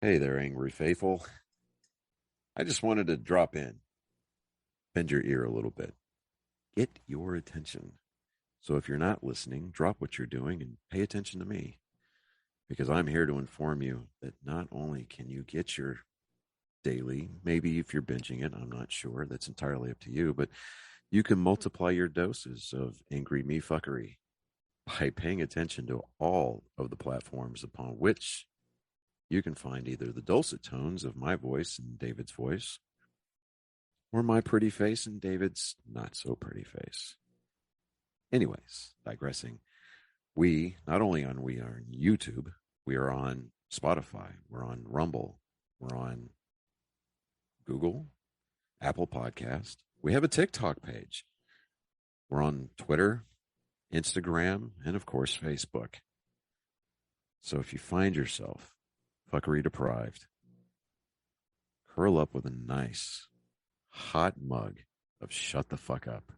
Hey there, angry faithful. I just wanted to drop in, bend your ear a little bit, get your attention. So if you're not listening, drop what you're doing and pay attention to me, because I'm here to inform you that not only can you get your daily, maybe if you're binging it, I'm not sure, that's entirely up to you, but you can multiply your doses of angry me fuckery by paying attention to all of the platforms upon which you can find either the dulcet tones of my voice and David's voice, or my pretty face and David's not so pretty face. Anyways, digressing, we are on YouTube, we are on Spotify, we're on Rumble, we're on Google, Apple Podcast. We have a TikTok page. We're on Twitter, Instagram, and of course, Facebook. So if you find yourself fuckery deprived, curl up with a nice hot mug of shut the fuck up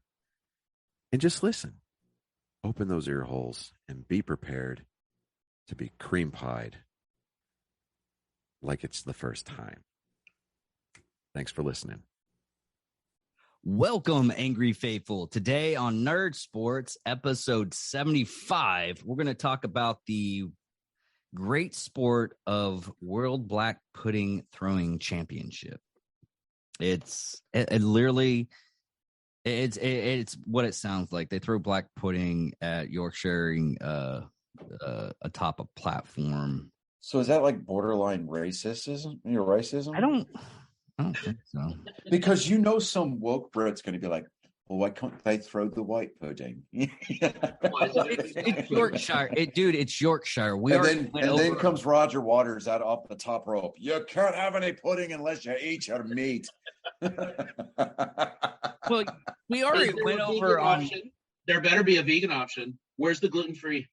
and just listen. Open those ear holes and be prepared to be cream pied like it's the first time. Thanks for listening. Welcome, Angry Faithful. Today on Nerd Sports, episode 75, we're going to talk about the great sport of World Black Pudding Throwing Championship. It's what it sounds like. They throw black pudding at Yorkshiring atop a platform. So is that like borderline racism? Racism? I don't think so. Because some woke Brit's going to be like, well, why can't they throw the white pudding? It's Yorkshire. It's Yorkshire. Then comes Roger Waters out off the top rope. You can't have any pudding unless you eat your meat. Well, we already went over on... Option? There better be a vegan option. Where's the gluten-free?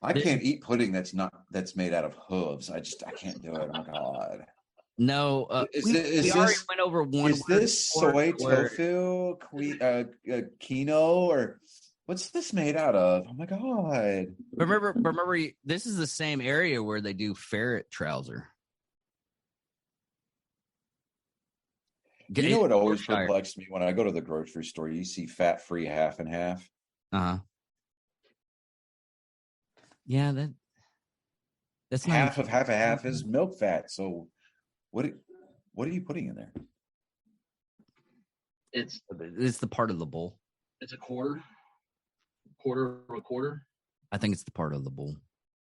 I can't eat pudding that's made out of hooves. I can't do it. Oh my God. No, we already went over one. Is this soy tofu, quinoa, or what's this made out of? Oh my God! Remember, this is the same area where they do ferret trouser. You know what always perplexed me when I go to the grocery store? You see fat-free half and half. Yeah, that's not half of half is milk fat. So what are you putting in there? It's the part of the bowl. It's a quarter. I think it's the part of the bowl.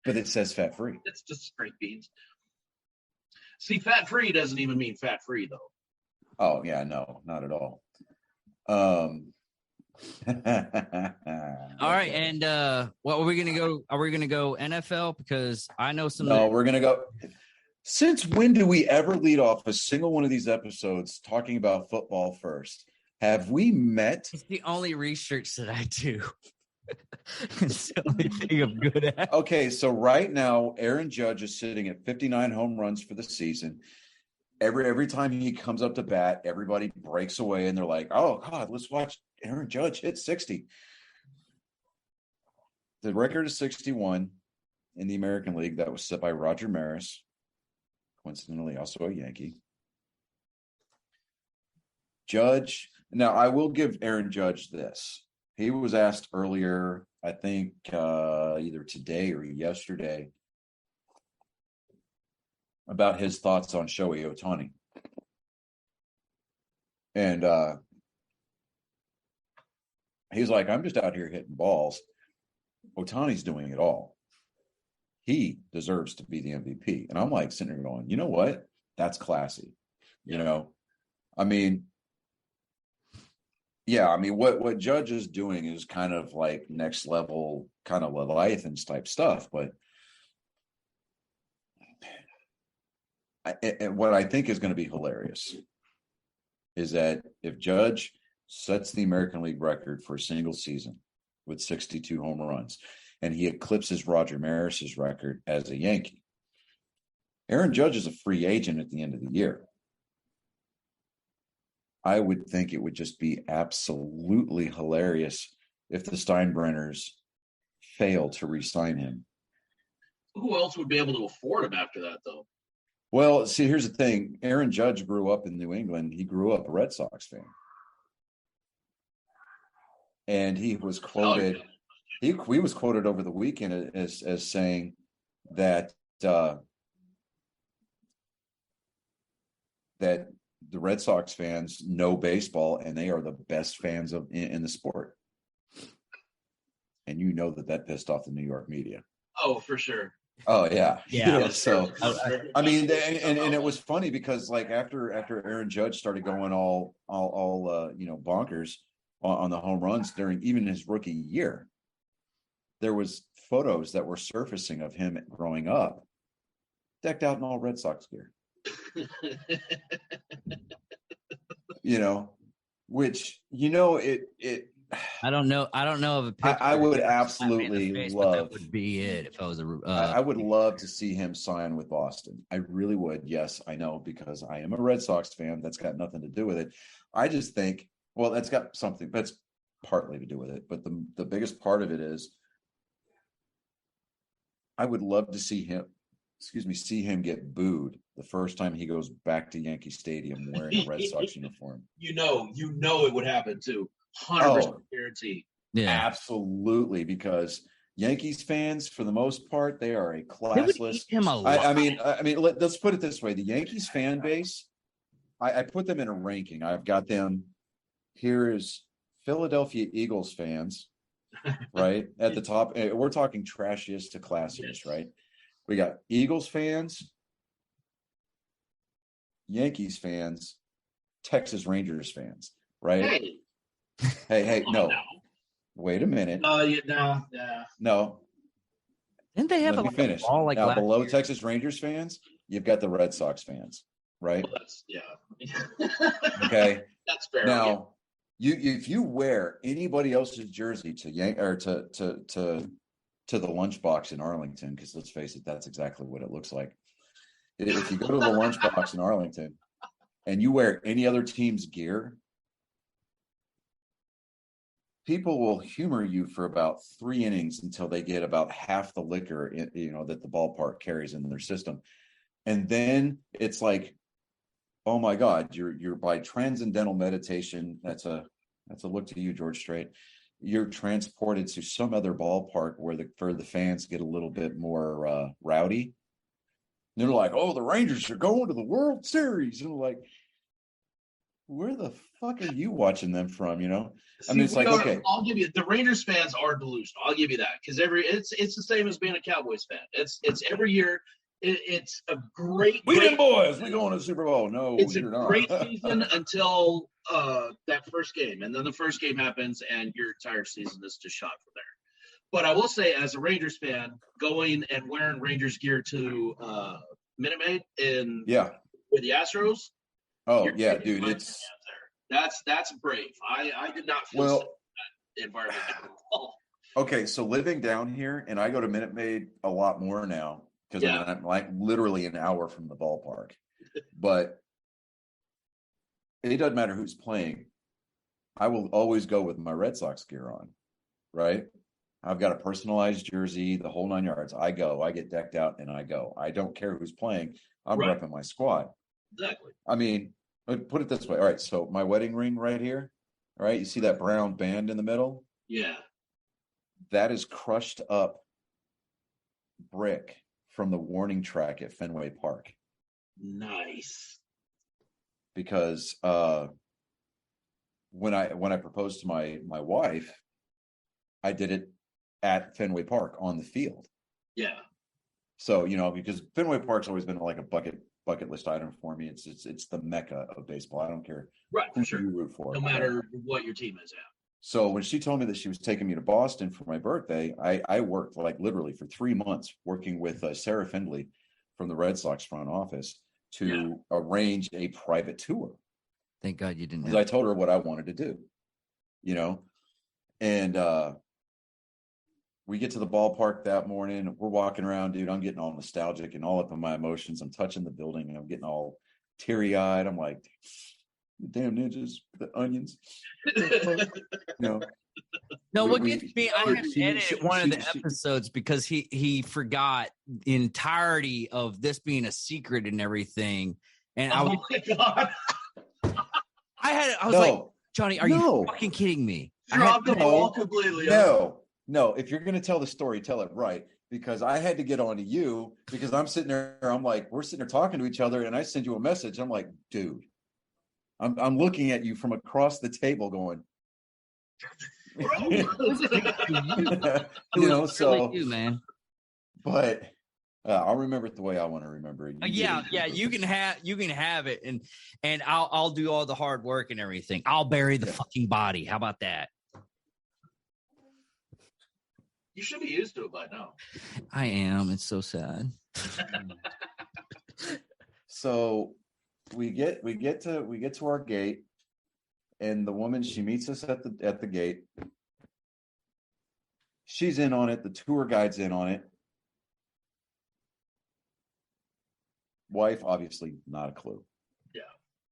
But it says fat-free. It's just straight beans. See, fat-free doesn't even mean fat-free, though. Oh, yeah, no, not at all. All right, and what are we gonna go? Are we gonna go NFL? Because I know some. No, we're gonna go. Since when do we ever lead off a single one of these episodes talking about football first? Have we met? It's the only research that I do. It's the only thing I'm good at. Okay, so right now, Aaron Judge is sitting at 59 home runs for the season. Every time he comes up to bat, everybody breaks away and they're like, oh, God, let's watch Aaron Judge hit 60. The record is 61 in the American League. That was set by Roger Maris, coincidentally also a Yankee. Judge, now I will give Aaron Judge this. He was asked earlier, I think either today or yesterday, about his thoughts on Shohei Ohtani. And he's like, I'm just out here hitting balls. Ohtani's doing it all. He deserves to be the MVP. And I'm like sitting there going, you know what? That's classy. You know, I mean, yeah, I mean, what Judge is doing is kind of like next level, kind of Leviathans type stuff. But what I think is going to be hilarious is that if Judge sets the American League record for a single season with 62 home runs, and he eclipses Roger Maris's record as a Yankee, Aaron Judge is a free agent at the end of the year. I would think it would just be absolutely hilarious if the Steinbrenners fail to re-sign him. Who else would be able to afford him after that, though? Well, see, here's the thing. Aaron Judge grew up in New England. He grew up a Red Sox fan. And he was quoted, he was quoted over the weekend as saying that that the Red Sox fans know baseball and they are the best fans in the sport. And you know that pissed off the New York media. Oh, for sure. Oh yeah. So I mean, and it was funny because like after Aaron Judge started going all bonkers on the home runs during even his rookie year, there was photos that were surfacing of him growing up, decked out in all Red Sox gear. Which it. I don't know of a picture. I would absolutely love. That would be it if I was a. I would love to see him sign with Boston. I really would. Yes, I know, because I am a Red Sox fan. That's got nothing to do with it. I just think, well, that's got something. That's partly to do with it, but the biggest part of it is, I would love to see him. See him get booed the first time he goes back to Yankee Stadium wearing a Red Sox uniform. You know it would happen too. 100% guarantee. Yeah, absolutely. Because Yankees fans, for the most part, they are a classless. I mean, let's put it this way: the Yankees fan base, I put them in a ranking. I've got them. Here is Philadelphia Eagles fans, right at the top. We're talking trashiest to classiest, yes. Right? We got Eagles fans, Yankees fans, Texas Rangers fans, right? Hey, no. Wait a minute. No. Didn't they have Let me finish. Now, below Texas Rangers fans, you've got the Red Sox fans, right? Well, okay. That's fair. Now, if you wear anybody else's jersey to the lunchbox in Arlington, because let's face it, that's exactly what it looks like. If you go to the lunchbox in Arlington and you wear any other team's gear, people will humor you for about 3 innings until they get about half the liquor that the ballpark carries in their system. And then it's like, oh my God, you're by transcendental meditation. That's a look to you, George Strait. You're transported to some other ballpark where the fans get a little bit more rowdy. And they're like, oh, the Rangers are going to the World Series. And I'm like, where the fuck are you watching them from? I mean, it's like, okay. I'll give you, the Rangers fans are delusional. I'll give you that, because it's the same as being a Cowboys fan. It's every year. It's a great. We them boys. We going to the Super Bowl. No, it's a great season until that first game, and then the first game happens, and your entire season is just shot from there. But I will say, as a Rangers fan, going and wearing Rangers gear to Minute Maid with the Astros. Oh yeah, dude, it's that's brave. I did not feel that environment at all. Okay, so living down here, and I go to Minute Maid a lot more now. Because I'm like literally an hour from the ballpark, but it doesn't matter who's playing. I will always go with my Red Sox gear on, right? I've got a personalized jersey, the whole 9 yards. I get decked out, and I go. I don't care who's playing. I'm repping my squad. Exactly. I mean, put it this way. All right, so my wedding ring right here, all right? You see that brown band in the middle? Yeah. That is crushed up brick from the warning track at Fenway Park. Nice. Because when I proposed to my wife, I did it at Fenway Park on the field. Yeah. So, because Fenway Park's always been like a bucket list item for me. It's the mecca of baseball. I don't care who you root for. No matter what your team is at. So when she told me that she was taking me to Boston for my birthday, I worked like literally for 3 months working with Sarah Findley from the Red Sox front office to arrange a private tour. Thank God you didn't. Because I told her what I wanted to do, and we get to the ballpark that morning. We're walking around, dude. I'm getting all nostalgic and all up in my emotions. I'm touching the building and I'm getting all teary-eyed. I'm like, damn ninjas, the onions. No, We- what we- gets me, I had to she- edit she- one of the she- episodes because he forgot the entirety of this being a secret and everything. And Oh my God. I was like, Johnny, are you fucking kidding me? Drop the ball completely. No. If you're going to tell the story, tell it right. Because I had to get on to you because I'm sitting there. I'm like, we're sitting there talking to each other, and I send you a message. I'm like, dude, I'm looking at you from across the table, going, So you, man. But I'll remember it the way I want to remember it. Yeah, you can have it, and I'll do all the hard work and everything. I'll bury the fucking body. How about that? You should be used to it by now. I am. It's so sad. So we get to our gate, and the woman, she meets us at the gate. She's in on it. The tour guide's in on it. Wife, obviously, not a clue. Yeah.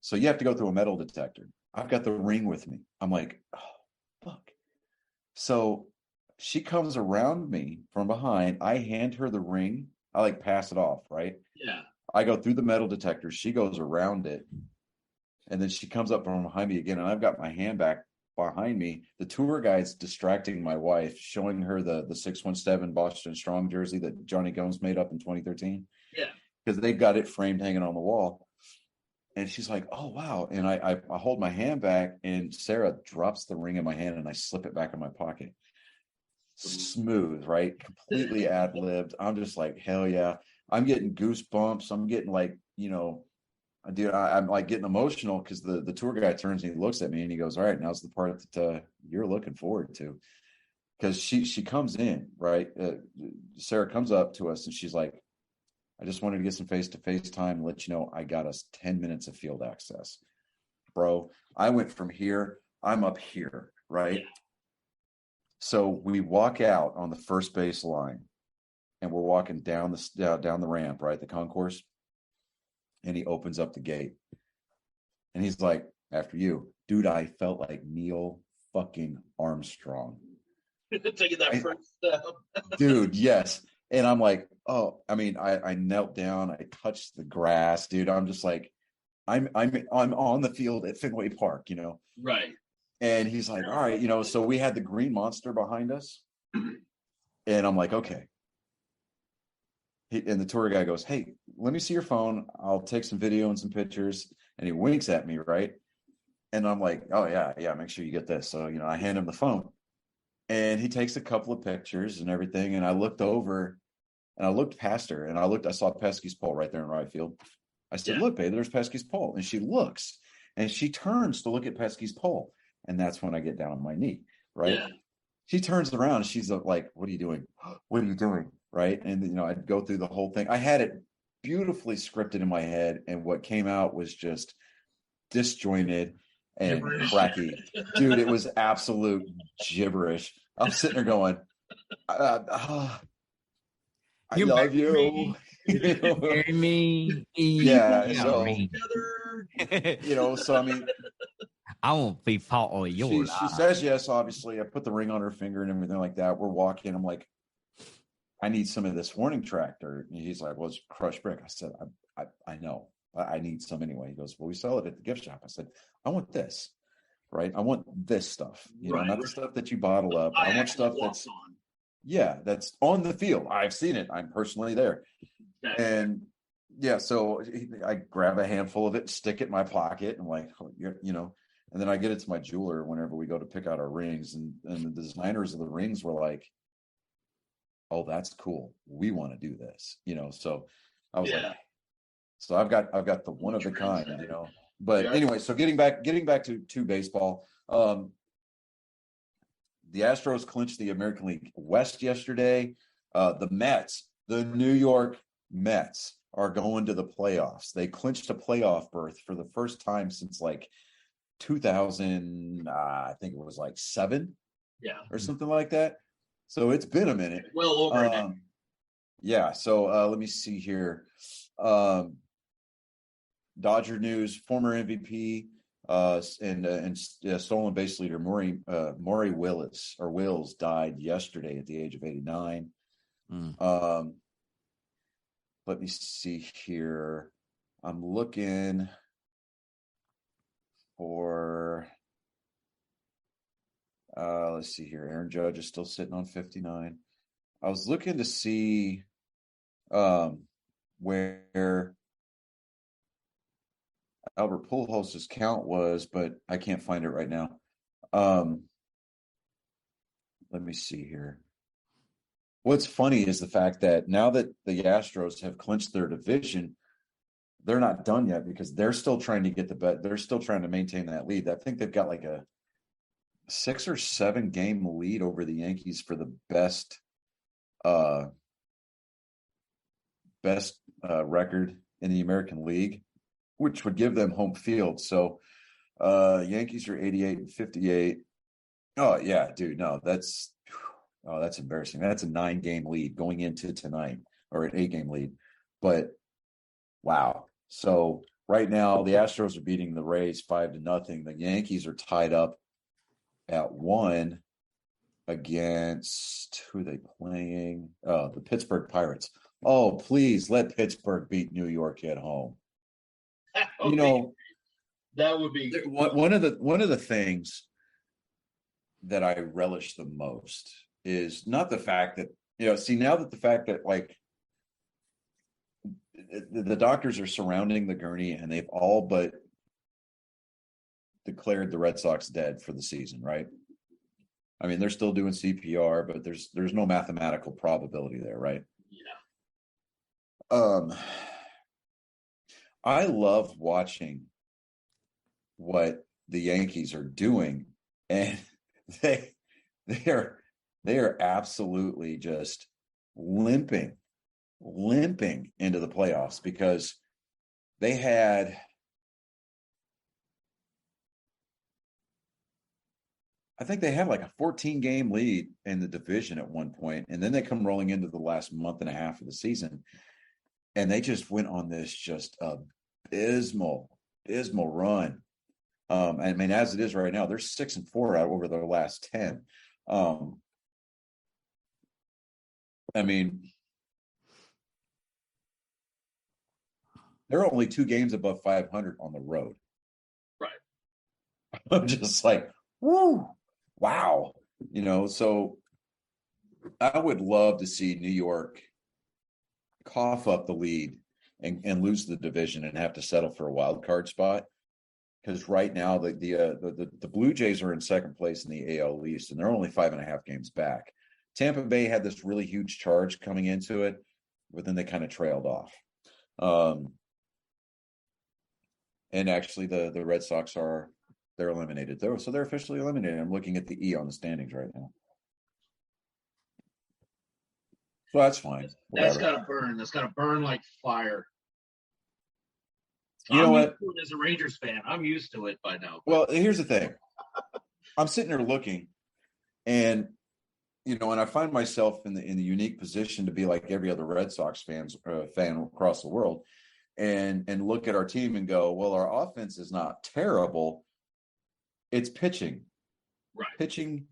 So you have to go through a metal detector. I've got the ring with me. I'm like, oh, fuck. So she comes around me from behind. I hand her the ring. I like pass it off, right? Yeah. I go through the metal detector. She goes around it. And then she comes up from behind me again. And I've got my hand back behind me. The tour guide's distracting my wife, showing her the 617 Boston Strong jersey that Johnny Gomes made up in 2013. Yeah. Because they've got it framed hanging on the wall. And she's like, oh, wow. And I hold my hand back, and Sarah drops the ring in my hand, and I slip it back in my pocket. Smooth, right? Completely ad-libbed. I'm just like, hell yeah. I'm getting goosebumps. I'm getting like, dude, I'm like getting emotional because the tour guide turns and he looks at me and he goes, all right, now's the part that you're looking forward to. Because she comes in, right? Sarah comes up to us and she's like, I just wanted to get some face-to-face time and let you know I got us 10 minutes of field access. Bro, I went from here, I'm up here, right? Yeah. So we walk out on the first base line, and we're walking down the ramp, right, the concourse, and he opens up the gate. And he's like, after you. Dude, I felt like Neil fucking Armstrong. Taking that first step. Dude, yes. And I'm like, oh, I mean, I knelt down, I touched the grass, dude. I'm just like, I'm on the field at Fenway Park, Right. And he's like, all right, so we had the green monster behind us. And I'm like, okay. And the tour guy goes, hey, let me see your phone. I'll take some video and some pictures. And he winks at me, right? And I'm like, oh, yeah, make sure you get this. So, I hand him the phone. And he takes a couple of pictures and everything. And I looked over and I looked past her and I saw Pesky's pole right there in right field. I said, look, babe, there's Pesky's pole. And she looks and she turns to look at Pesky's pole. And that's when I get down on my knee, right? Yeah. She turns around and she's like, what are you doing? What are you doing? Right. And, I'd go through the whole thing. I had it beautifully scripted in my head. And what came out was just disjointed and cracky. Dude, it was absolute gibberish. I'm sitting there going, I love you. Hear me. Yeah. So, so I mean, I won't be part of your life. She says yes, obviously. I put the ring on her finger and everything like that. We're walking. I'm like, I need some of this warning tractor. And he's like, well, it's crushed brick. I said, I know. I need some anyway. He goes, well, we sell it at the gift shop. I said, I want this, right? I want this stuff, not the stuff that you bottle up. I want stuff that's that's on the field. I've seen it. I'm personally there. Okay. And so I grab a handful of it, stick it in my pocket, and like, and then I get it to my jeweler whenever we go to pick out our rings. And the designers of the rings were like, oh, that's cool. We want to do this, So I was like, so I've got the one of a kind, But anyway, so getting back to baseball, the Astros clinched the American League West yesterday. The New York Mets are going to the playoffs. They clinched a playoff berth for the first time since like 2000. I think it was like 7, or something like that. So it's been a minute. Well over a decade. Yeah. So let me see here. Dodger news, former MVP Stolen base leader Maury Wills died yesterday at the age of 89. Let me see here. I'm looking for. Let's see here. Aaron Judge is still sitting on 59. I was looking to see where Albert Pujols' count was, but I can't find it right now. Let me see here. What's funny is the fact that now that the Astros have clinched their division, they're not done yet because they're still trying to get the bet. They're still trying to maintain that lead. I think they've got like a 6 or 7 game lead over the Yankees for the best record in the American League, which would give them home field. So Yankees are 88 and 58. Oh yeah, dude. No, that's embarrassing. That's a 9-game lead going into tonight, or an 8-game lead. But wow. So right now the Astros are beating the Rays 5-0. The Yankees are tied up at 1 against, who are they playing? The Pittsburgh Pirates. Oh, please let Pittsburgh beat New York at home. That would be one of the things that I relish the most is not the fact that, now that the fact that like the doctors are surrounding the gurney and they've all but declared the Red Sox dead for the season, right? I mean, they're still doing CPR, but there's no mathematical probability there, right? Yeah. I love watching what the Yankees are doing, and they are absolutely just limping into the playoffs because they had like a 14-game lead in the division at one point, and then they come rolling into the last month and a half of the season, and they just went on this just abysmal run. I mean, as it is right now, they're 6-4 out over their last 10. I mean, they're only 2 games above 500 on the road. Right. I'm just like, woo, wow. So I would love to see New York cough up the lead and lose the division and have to settle for a wild card spot. Because right now the Blue Jays are in second place in the AL East, and they're only 5.5 games back. Tampa Bay had this really huge charge coming into it, but then they kind of trailed off. And actually, the Red Sox they're eliminated. So they're officially eliminated. I'm looking at the E on the standings right now. So that's fine. That's got to burn. That's got to burn like fire. You know what? As a Rangers fan, I'm used to it by now. Well, here's the thing. I'm sitting there looking, and and I find myself in the unique position to be like every other Red Sox fan across the world, and look at our team and go, well, our offense is not terrible. It's pitching, right? Pitching.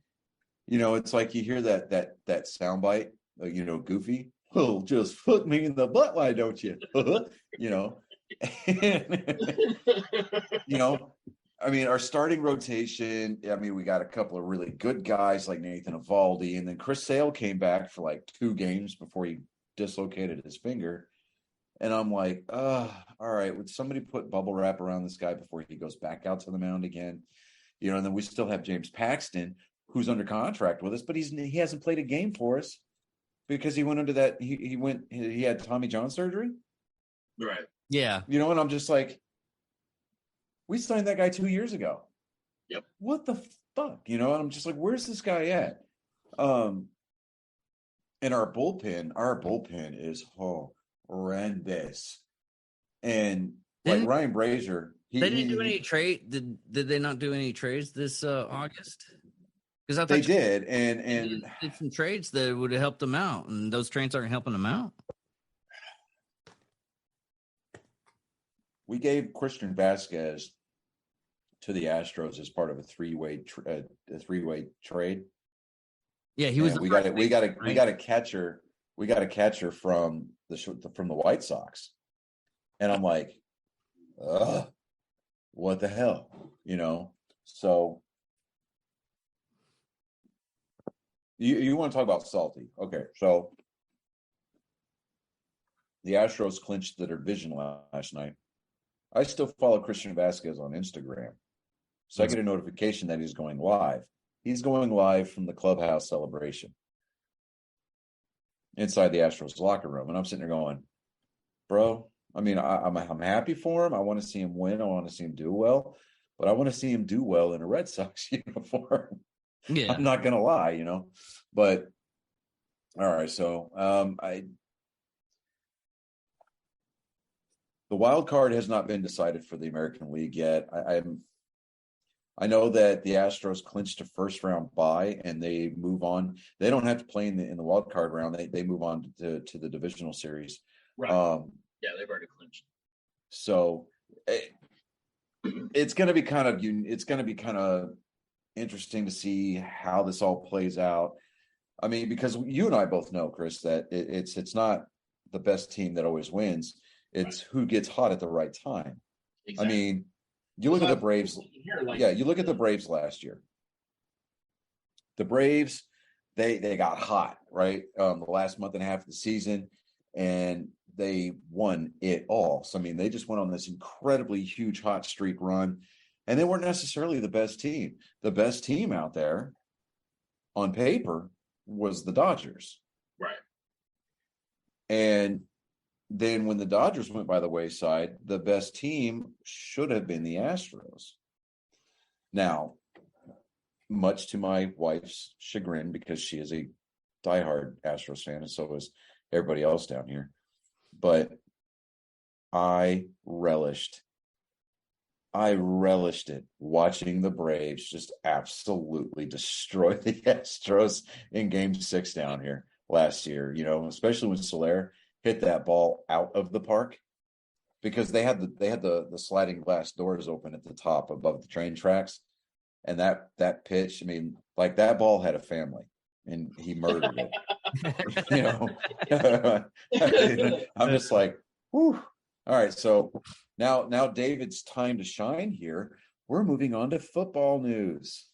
It's like you hear that soundbite, Goofy. Well, just put me in the butt, why don't you? I mean, our starting rotation, we got a couple of really good guys like Nathan Eovaldi, and then Chris Sale came back for like 2 games before he dislocated his finger. And I'm like, all right, would somebody put bubble wrap around this guy before he goes back out to the mound again? And then we still have James Paxton, who's under contract with us, but he hasn't played a game for us because he went under that. He had Tommy John surgery. Right. Yeah. And I'm just like, we signed that guy 2 years ago. Yep. What the fuck? And I'm just like, where's this guy at? And our bullpen is horrendous. And like Ryan Brazier, they didn't do any trade. Did they not do any trades this August? Because I thought they did, and did some trades that would have helped them out, and those trades aren't helping them out. We gave Christian Vasquez to the Astros as part of a three-way trade. Yeah, he was. And we got a catcher. We got a catcher from the White Sox, and I'm like, what the hell, So you want to talk about salty? Okay, so the Astros clinched the division last night. I still follow Christian Vasquez on Instagram. So I get a notification that he's going live. He's going live from the clubhouse celebration inside the Astros locker room. And I'm sitting there going, bro, I mean, I'm happy for him. I want to see him win. I want to see him do well. But I want to see him do well in a Red Sox uniform. Yeah. I'm not going to lie, But, all right, so the wild card has not been decided for the American League yet. I know that the Astros clinched a first round bye and they move on. They don't have to play in the wild card round. They move on to the divisional series. Right. Yeah, they've already clinched. So it's going to be kind of interesting to see how this all plays out. I mean, because you and I both know, Chris, that it's not the best team that always wins. It's who gets hot at the right time. Exactly. I mean, you look at the Braves. You look at the Braves last year. The Braves, they got hot, right? The last month and a half of the season, and they won it all. So, I mean, they just went on this incredibly huge hot streak run, and they weren't necessarily the best team. The best team out there on paper was the Dodgers. Right. And then when the Dodgers went by the wayside, the best team should have been the Astros. Now, much to my wife's chagrin, because she is a diehard Astros fan, and so is everybody else down here. But I relished it watching the Braves just absolutely destroy the Astros in Game 6 down here last year, especially when Soler hit that ball out of the park, because they had the sliding glass doors open at the top above the train tracks, and that pitch, I mean, like, that ball had a family and he murdered it. I'm just like, whew. All right, so now David's time to shine here. We're moving on to football news.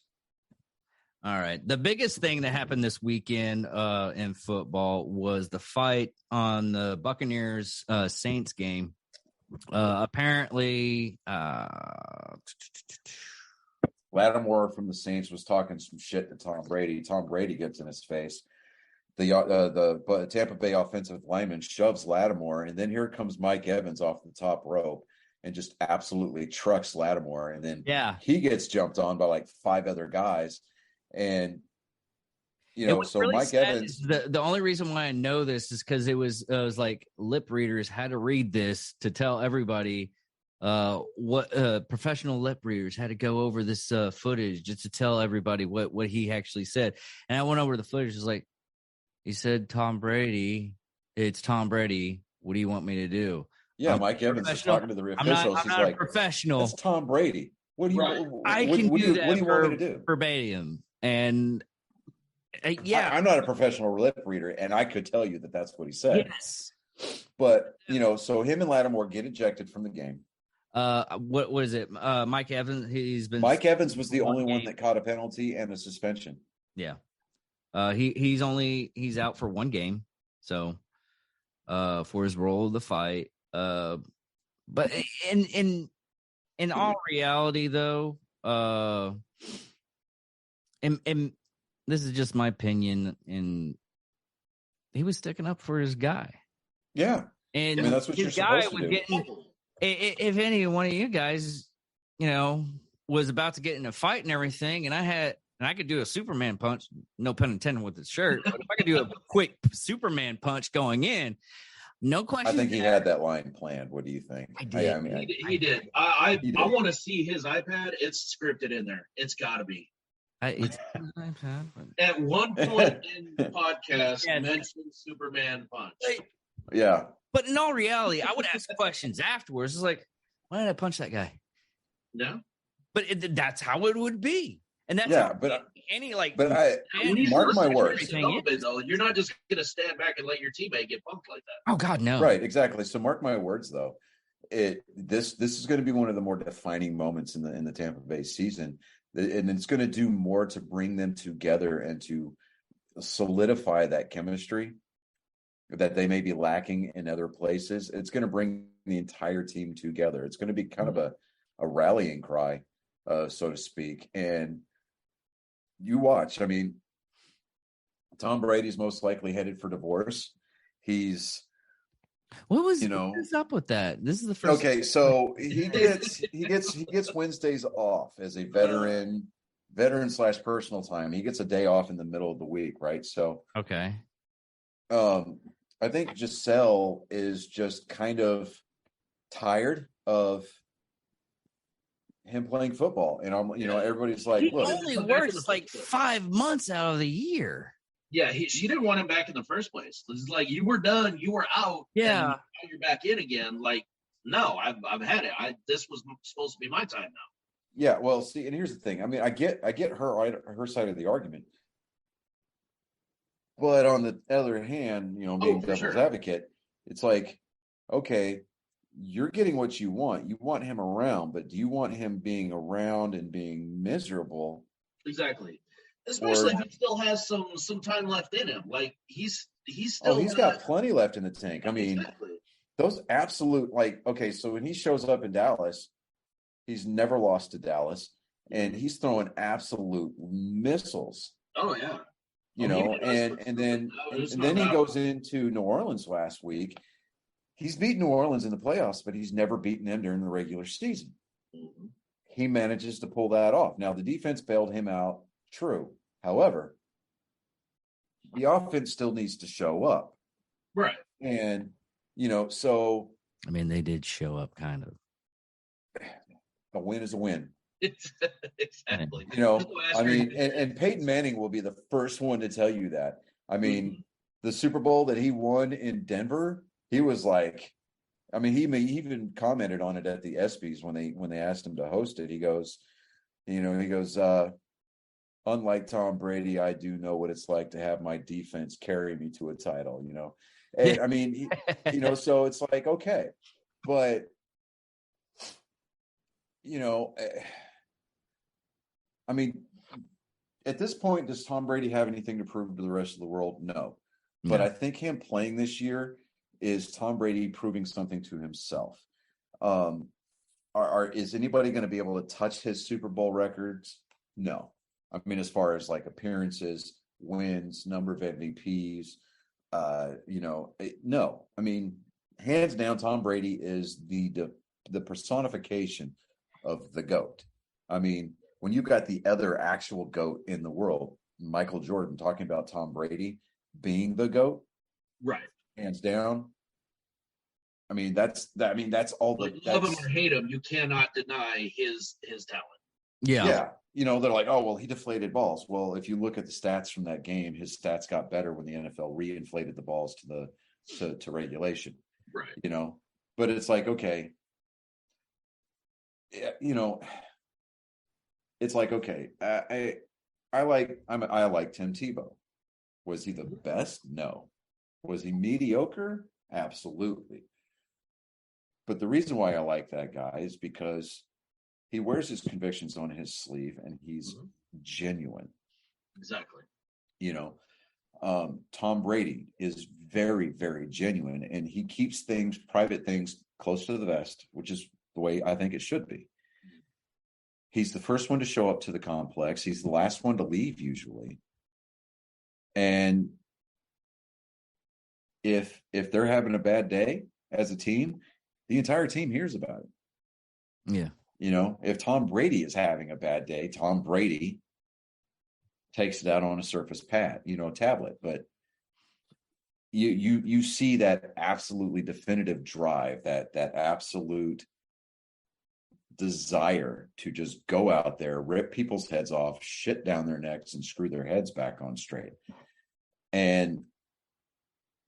All right. The biggest thing that happened this weekend in football was the fight on the Buccaneers Saints game. Apparently, Lattimore from the Saints was talking some shit to Tom Brady. Tom Brady gets in his face. The Tampa Bay offensive lineman shoves Lattimore, and then here comes Mike Evans off the top rope and just absolutely trucks Lattimore. And then he gets jumped on by like 5 other guys. And so really Mike Evans. The only reason why I know this is because it was like lip readers had to read this to tell everybody what professional lip readers had to go over this footage just to tell everybody what he actually said. And I went over the footage. It's like, he said, Tom Brady, it's Tom Brady. What do you want me to do? Yeah, Mike Evans is talking to the officials. I'm not a professional. It's Tom Brady. What do you? Right. What do you want me to do? Verbatim. And I'm not a professional lip reader, and I could tell you that that's what he said. Yes, but so him and Lattimore get ejected from the game. What is it? Mike Evans. Mike Evans was the only one that caught a penalty and a suspension. Yeah, he's out for one game, so for his role of the fight. But in all reality, though, and this is just my opinion, and he was sticking up for his guy. Yeah, and I mean, that's what his you're guy supposed to was do. getting. If any one of you guys, was about to get in a fight and everything, and I could do a Superman punch, no pun intended with the shirt, but if I could do a quick Superman punch going in, no question. I think he had that line planned. What do you think? I did. He did. I want to see his iPad. It's scripted in there. It's got to be. It's At one point in the podcast, mentioned Superman punch. Yeah. But in all reality, I would ask questions afterwards. It's like, why did I punch that guy? No. But that's how it would be. And that's Yeah, how but any like When you mark first my start words. development, though, you're not just going to stand back and let your teammate get bumped like that. Oh God, no. Right, exactly. So mark my words, though. This is going to be one of the more defining moments in the Tampa Bay season, and it's going to do more to bring them together and to solidify that chemistry that they may be lacking in other places. It's going to bring the entire team together. It's going to be kind of a rallying cry, so to speak. And you watch. I mean, Tom Brady's most likely headed for divorce. He's what is up with that? This is the first. Okay, so he gets Wednesdays off as a veteran / personal time. He gets a day off in the middle of the week, right? So okay. I think Giselle is just kind of tired of him playing football, and everybody's like, He look, only works like 5 months out of the year. Yeah, she didn't want him back in the first place. It's like, you were done, you were out. Yeah, and now you're back in again. Like, no, I've had it. This was supposed to be my time now. yeah. Well, see, and here's the thing. I mean, I get her side of the argument, but on the other hand, being devil's advocate, it's like, okay, you're getting what you want. You want him around, but do you want him being around and being miserable? Exactly. Especially if he still has some time left in him. Like, he's still. He's got plenty left in the tank. I mean, exactly. Those absolute, okay, so when he shows up in Dallas, he's never lost to Dallas, and he's throwing absolute missiles. Oh yeah. And then he goes into New Orleans last week. He's beaten New Orleans in the playoffs, but he's never beaten them during the regular season. Mm-hmm. He manages to pull that off. Now, the defense bailed him out, true. However, the offense still needs to show up. Right. And, so. I mean, they did show up kind of. A win is a win. Exactly. I mean, and Peyton Manning will be the first one to tell you that. I mean, the Super Bowl that he won in Denver, he was like, I mean, he even commented on it at the ESPYs when they asked him to host it. He goes, unlike Tom Brady, I do know what it's like to have my defense carry me to a title, And I mean, so it's like, okay, but I mean, at this point, does Tom Brady have anything to prove to the rest of the world? No. But I think him playing this year is Tom Brady proving something to himself. Is anybody going to be able to touch his Super Bowl records? No. I mean, as far as like appearances, wins, number of MVPs, no. I mean, hands down, Tom Brady is the personification of the GOAT. I mean, when you got the other actual GOAT in the world, Michael Jordan, talking about Tom Brady being the GOAT, right? Hands down. I mean, that's all. Love him or hate him, you cannot deny his talent. Yeah. They're like, oh, well, he deflated balls. Well, if you look at the stats from that game, his stats got better when the NFL reinflated the balls to regulation. Right. But it's like, okay, it's like, okay, I like Tim Tebow. Was he the best? No. Was he mediocre? Absolutely. But the reason why I like that guy is because he wears his convictions on his sleeve and he's genuine. Exactly. Tom Brady is very, very genuine, and he keeps private things close to the vest, which is the way I think it should be. He's the first one to show up to the complex. He's the last one to leave usually. And if they're having a bad day as a team, the entire team hears about it. Yeah. If Tom Brady is having a bad day, Tom Brady takes it out on a Surface Pad, tablet. But you see that absolutely definitive drive, that absolute desire to just go out there, rip people's heads off, shit down their necks, and screw their heads back on straight. And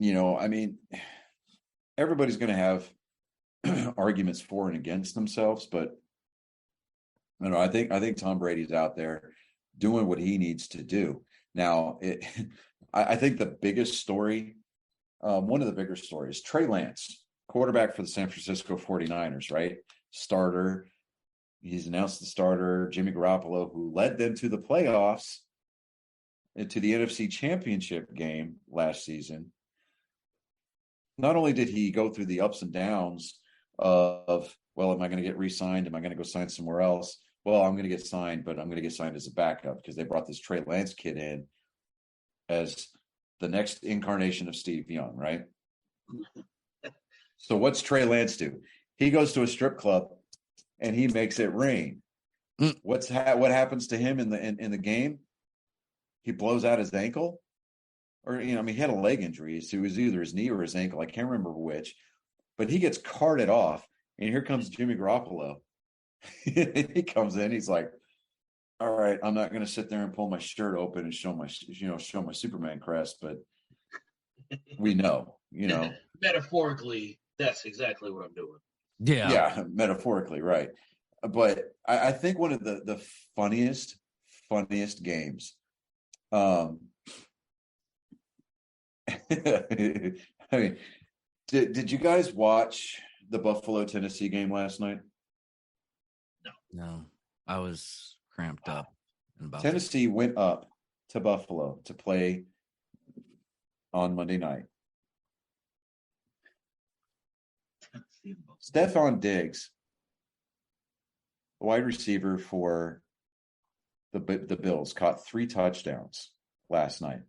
I mean, everybody's going to have arguments for and against themselves, but I think Tom Brady's out there doing what he needs to do. Now, I think the biggest story, one of the bigger stories, Trey Lance, quarterback for the San Francisco 49ers, right? Starter. He's announced the starter, Jimmy Garoppolo, who led them to the playoffs and to the NFC Championship game last season. Not only did he go through the ups and downs of, well, am I going to get re-signed? Am I going to go sign somewhere else? Well, I'm going to get signed, but I'm going to get signed as a backup because they brought this Trey Lance kid in as the next incarnation of Steve Young, right? So what's Trey Lance do? He goes to a strip club and he makes it rain. What happens to him in the game? He blows out his ankle, or he had a leg injury, so it was either his knee or his ankle. I can't remember which, but he gets carted off, and here comes Jimmy Garoppolo. He comes in, he's like, "All right, I'm not going to sit there and pull my shirt open and show my Superman crest, but we know, Metaphorically, that's exactly what I'm doing. Yeah, metaphorically, right. But I think one of the funniest games. I mean, did you guys watch the Buffalo Tennessee game last night? No, I was cramped up. Tennessee went up to Buffalo to play on Monday night. Stephon Diggs, wide receiver for the Bills, caught 3 touchdowns last night.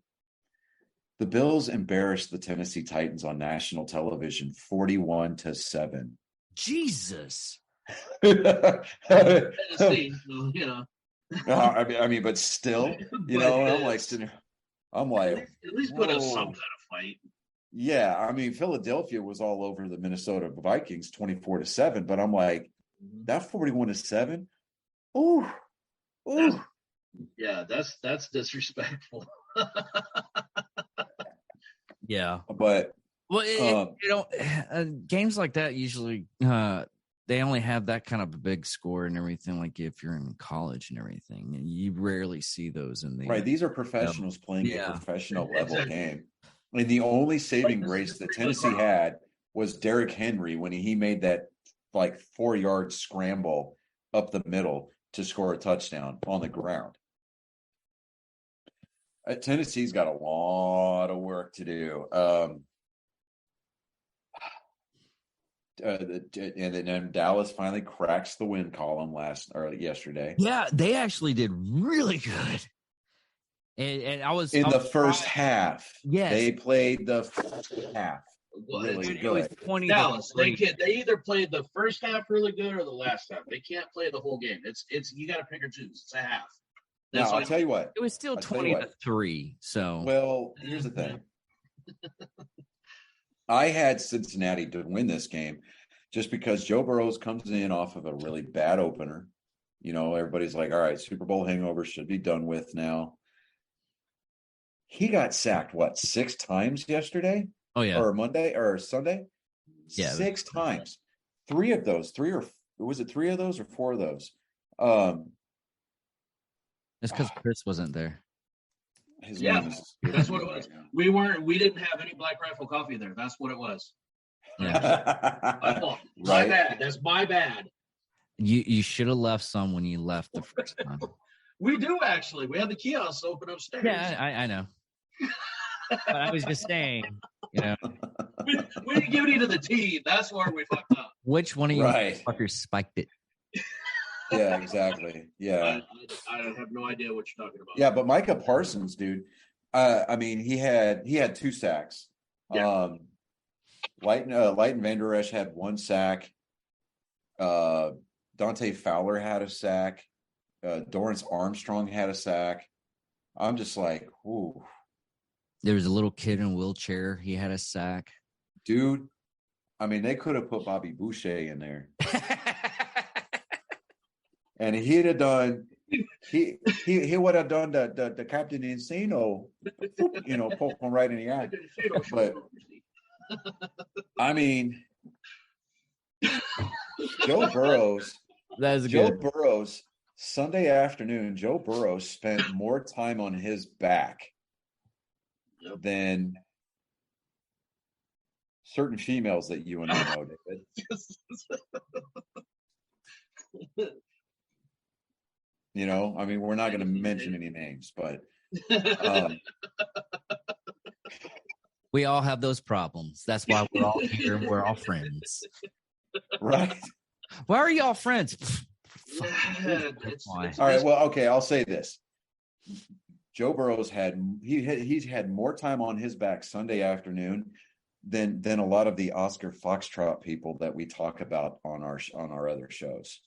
The Bills embarrassed the Tennessee Titans on national television 41-7. Jesus. Tennessee, I mean, but still, I'm like, at least put up some kind of fight. Yeah, I mean, Philadelphia was all over the Minnesota Vikings 24-7, but I'm like, that 41-7. Ooh. Yeah, that's disrespectful. Yeah, but games like that usually they only have that kind of a big score and everything. Like if you're in college and everything, and you rarely see those in the right. These are professionals playing a professional level game. And the only saving grace that Tennessee had was Derrick Henry when he made that 4-yard scramble up the middle to score a touchdown on the ground. Tennessee's got a lot of work to do. And then Dallas finally cracks the win column yesterday. Yeah, they actually did really good. And I was in the first half. Yes, they played the first half really good. Dallas, they either played the first half really good or the last half. They can't play the whole game. It's you got to pick or choose. It's a half. Now I'll tell you what. It was still 20-3. So well, here's the thing. I had Cincinnati to win this game just because Joe Burrow comes in off of a really bad opener. Everybody's like, all right, Super Bowl hangover should be done with now. He got sacked, 6 times yesterday? Oh, yeah. Or Monday or Sunday? Yeah. 6 times. 3 of those, 3 or was it 3 of those or 4 of those? It's because Chris wasn't there. That's what it was. We didn't have any Black Rifle coffee there. That's what it was. Yeah. My bad. That's my bad. You should have left some when you left the first time. We do actually. We had the kiosks open upstairs. Yeah, I know. But I was just saying, we didn't give any to the team. That's where we fucked up. Which one of you fuckers spiked it? Yeah, exactly. Yeah. I have no idea what you're talking about. Yeah, but Micah Parsons, dude, I mean, he had 2 sacks. Yeah. Leighton Vander Esch had 1 sack. Dante Fowler had a sack. Dorrance Armstrong had a sack. I'm just like, ooh. There was a little kid in a wheelchair. He had a sack. Dude, I mean, they could have put Bobby Boucher in there. And he'd have done he would have done the Captain Insano, poke him right in the eye. But I mean, Joe Burrows. That is good. Joe Burrows Sunday afternoon, Joe Burrow spent more time on his back than certain females that you and I know, David. You know, I mean, we're not going to mention any names, but we all have those problems. That's why we're all here and we're all friends. Right. Why are y'all friends? All right. Well, okay. I'll say this. Joe Burrow's he's had more time on his back Sunday afternoon than a lot of the Oscar Foxtrot people that we talk about on our other shows.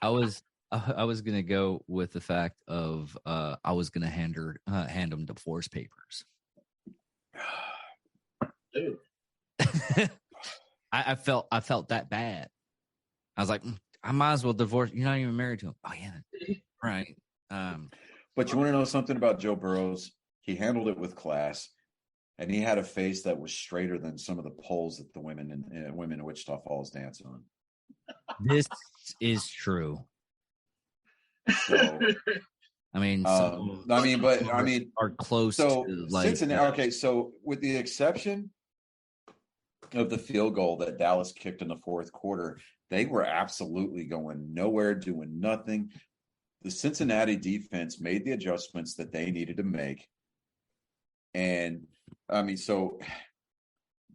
I was gonna go with the fact of I was gonna hand him divorce papers. Dude. I felt that bad. I was like, I might as well divorce. You're not even married to him. Oh yeah, right. But you want to know something about Joe Burrows? He handled it with class, and he had a face that was straighter than some of the poles that the women in Wichita Falls dance on. This is true. So, I mean, are close so to like Cincinnati. Okay, so with the exception of the field goal that Dallas kicked in the fourth quarter, they were absolutely going nowhere, doing nothing. The Cincinnati defense made the adjustments that they needed to make, and I mean, so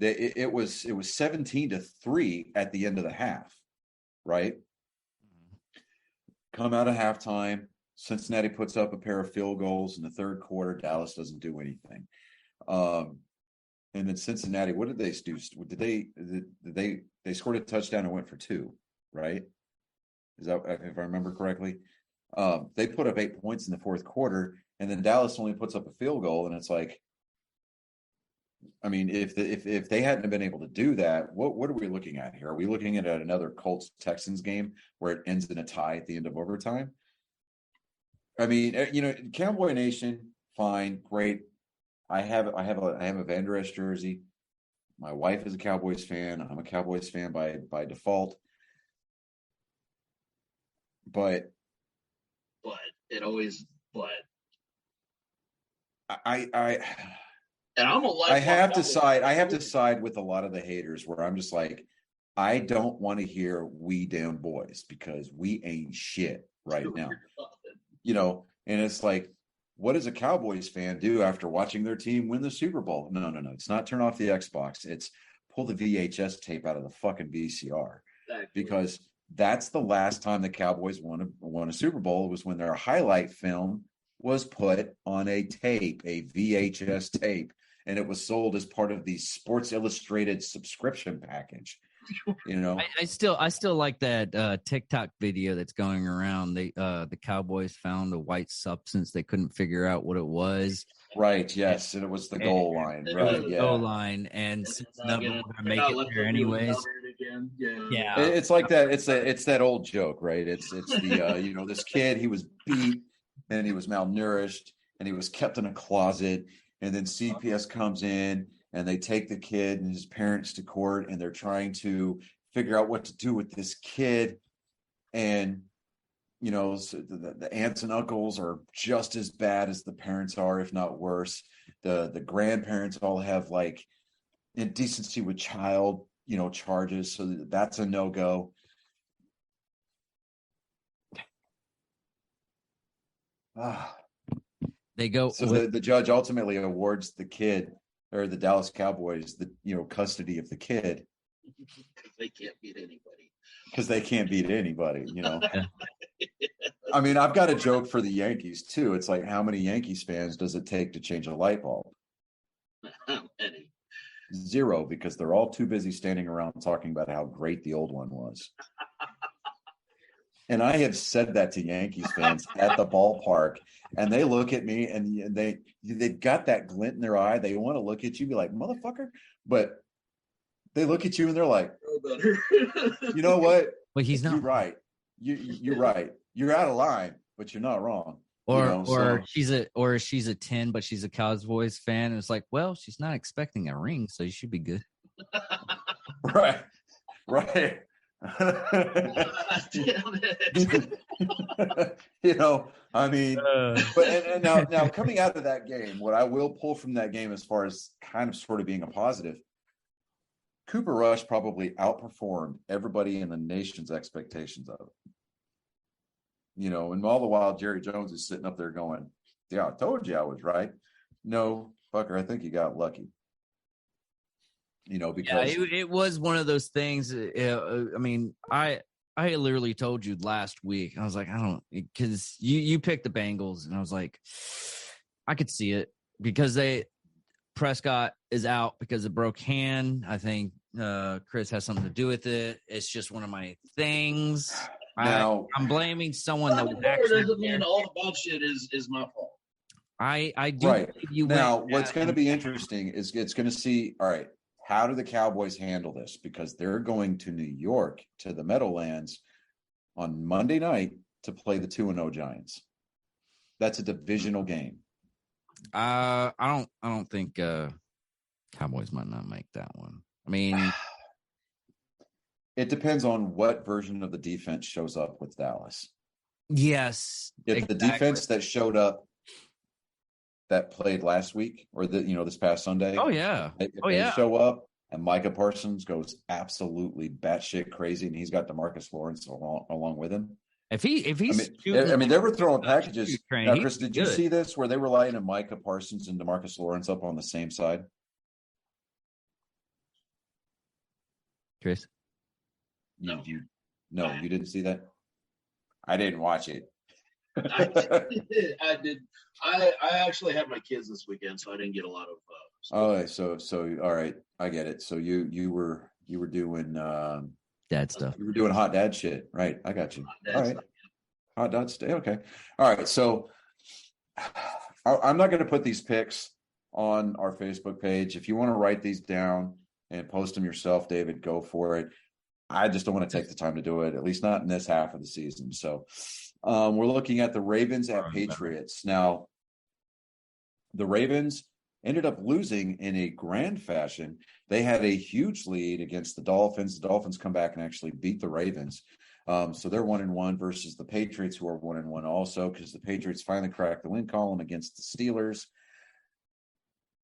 it was 17-3 at the end of the half, right? Come out of halftime, Cincinnati puts up a pair of field goals in the third quarter. Dallas doesn't do anything. And then Cincinnati, what did they do? They scored a touchdown and went for 2, right? Is that, if I remember correctly? They put up 8 points in the fourth quarter, and then Dallas only puts up a field goal, and it's like, I mean, if they hadn't been able to do that, what are we looking at here? Are we looking at another Colts-Texans game where it ends in a tie at the end of overtime? I mean, you know, Cowboy Nation, fine, great. I have a Van Der Esch jersey. My wife is a Cowboys fan. I'm a Cowboys fan by default. But it always I and I'm a I have to side with a lot of the haters where I'm just like, I don't want to hear "we damn boys" because we ain't shit right now. You know, and it's like, what does a Cowboys fan do after watching their team win the Super Bowl? No. It's not turn off the Xbox. It's pull the VHS tape out of the fucking VCR. Exactly. Because that's the last time the Cowboys won a Super Bowl. It was when their highlight film was put on a tape, a VHS tape, and it was sold as part of the Sports Illustrated subscription package. You know, I still like that TikTok video that's going around. The Cowboys found a white substance. They couldn't figure out what it was. Right. Yes, and it was the goal line. Right. Yeah. Goal line, and since none of them were gonna make it there anyways. Yeah. It's like that. It's that old joke, right? It's the you know, this kid, he was beat and he was malnourished and he was kept in a closet, and then CPS comes in and they take the kid and his parents to court, and they're trying to figure out what to do with this kid. And, you know, so the aunts and uncles are just as bad as the parents are, if not worse. The grandparents all have like indecency with child, you know, charges. So that's a no-go. They go. So the judge ultimately awards the kid, or the Dallas Cowboys, the, you know, custody of the kid. They can't beat anybody. Because they can't beat anybody, you know. I mean, I've got a joke for the Yankees too. It's like, how many Yankees fans does it take to change a light bulb? How many? 0, because they're all too busy standing around talking about how great the old one was. And I have said that to Yankees fans at the ballpark, and they look at me and they've got that glint in their eye. They want to look at you, be like, motherfucker. But they look at you and they're like, you know what? Well, he's not. You're right. You're right. You're out of line, but you're not wrong. Or you know, she's a 10, but she's a Cowboys fan. And it's like, well, she's not expecting a ring, so you should be good. Right. Damn it. I mean, but and now coming out of that game, what I will pull from that game as far as kind of sort of being a positive, Cooper Rush probably outperformed everybody in the nation's expectations of it. And all the while Jerry Jones is sitting up there going, "Yeah, I told you I was right." No, fucker, I think you got lucky. Because it was one of those things. I mean, I literally told you last week. I was like, I don't, because you picked the Bengals, and I was like, I could see it because Prescott is out because of broke hand. I think Chris has something to do with it. It's just one of my things. Now, I'm blaming someone that was actually doesn't mean all the bullshit is my fault. I do right you now. win. What's going to be interesting is it's going to see. All right, how do the Cowboys handle this? Because they're going to New York to the Meadowlands on Monday night to play the 2-0 Giants. That's a divisional game. I don't think Cowboys might not make that one. I mean, it depends on what version of the defense shows up with Dallas. Yes. If exactly. The defense that showed up that played last week or this past Sunday. Oh yeah. If they show up and Micah Parsons goes absolutely batshit crazy and he's got DeMarcus Lawrence along with him. If he's they were throwing packages. Now, Chris, did you good. see this where they were lining Micah Parsons and DeMarcus Lawrence up on the same side? Chris? No. You didn't see that? I didn't watch it. I did. I actually had my kids this weekend, so I didn't get a lot of. So all right, I get it. So you were doing dad stuff. You were doing hot dad shit, right? I got you. All right, hot dad stuff. Okay, all right. So I'm not going to put these picks on our Facebook page. If you want to write these down and post them yourself, David, go for it. I just don't want to take the time to do it, at least not in this half of the season. So we're looking at the Ravens at Patriots. Now, the Ravens ended up losing in a grand fashion. They had a huge lead against the Dolphins. The Dolphins come back and actually beat the Ravens. So they're 1-1 versus the Patriots, who are 1-1 also, because the Patriots finally cracked the win column against the Steelers.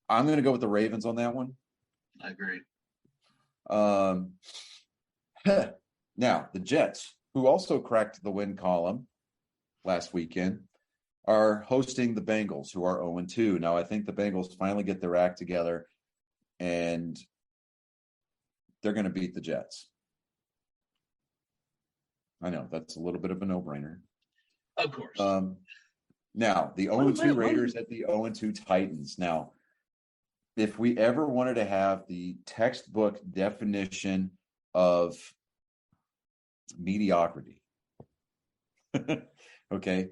I'm going to go with the Ravens on that one. I agree. Now, the Jets, who also cracked the win column last weekend, are hosting the Bengals, who are 0-2. Now, I think the Bengals finally get their act together, and they're going to beat the Jets. I know, that's a little bit of a no-brainer. Of course. Now, the 0-2 Raiders at the 0-2 Titans. Now, if we ever wanted to have the textbook definition of mediocrity, okay,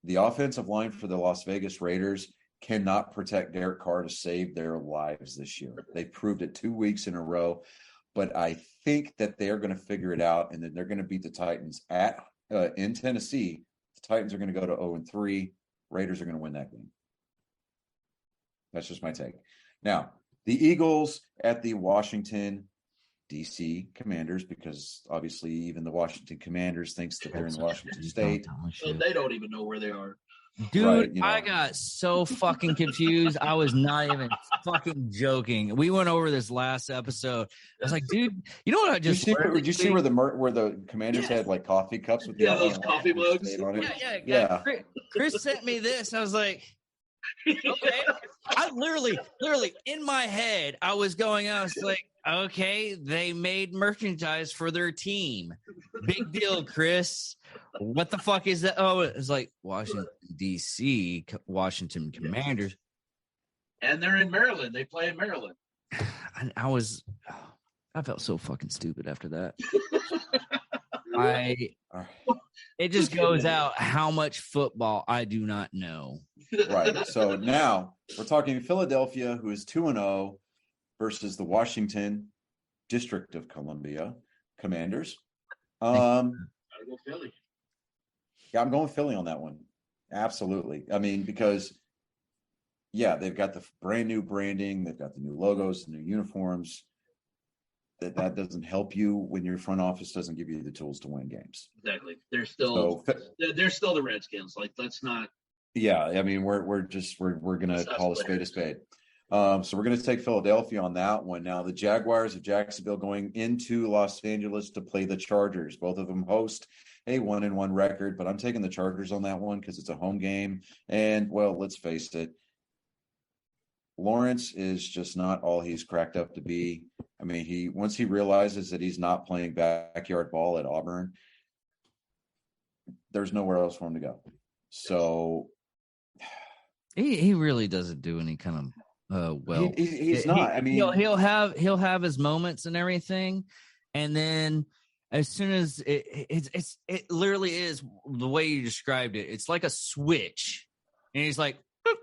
the offensive line for the Las Vegas Raiders cannot protect Derek Carr to save their lives this year. They proved it 2 weeks in a row, but I think that they're going to figure it out, and then they're going to beat the Titans in Tennessee. The Titans are going to go to 0-3. Raiders are going to win that game. That's just my take. Now, the Eagles at the Washington, D.C. Commanders, because obviously even the Washington Commanders thinks that they're in Washington State. So they don't even know where they are. Dude, right, I got so fucking confused. I was not even fucking joking. We went over this last episode. I was like, dude, you know what I just did you see where the Commanders had like coffee cups with those coffee mugs on it? Yeah. Chris sent me this. I was like, okay. I literally in my head, I was like, okay, they made merchandise for their team. Big deal, Chris. What the fuck is that? Oh, it's like Washington, D.C., Washington Commanders. And they're in Maryland. They play in Maryland. I felt so fucking stupid after that. It just goes out how much football I do not know. Right. So now we're talking Philadelphia, who is 2-0 versus the Washington District of Columbia Commanders. Gotta go Philly. Yeah, I'm going Philly on that one. Absolutely. I mean, because they've got the brand new branding, they've got the new logos, the new uniforms. that doesn't help you when your front office doesn't give you the tools to win games. Exactly. They're still the Redskins. Like, let's not. Yeah, I mean, we're gonna call a spade a spade. So we're gonna take Philadelphia on that one. Now the Jaguars of Jacksonville going into Los Angeles to play the Chargers. Both of them host a 1-1 record, but I'm taking the Chargers on that one because it's a home game. And well, let's face it, Lawrence is just not all he's cracked up to be. I mean, once he realizes that he's not playing backyard ball at Auburn, there's nowhere else for him to go. So he really doesn't do any kind of well. He's not. I mean, he'll have his moments and everything, and then as soon as it literally is the way you described it. It's like a switch, and he's like, boop.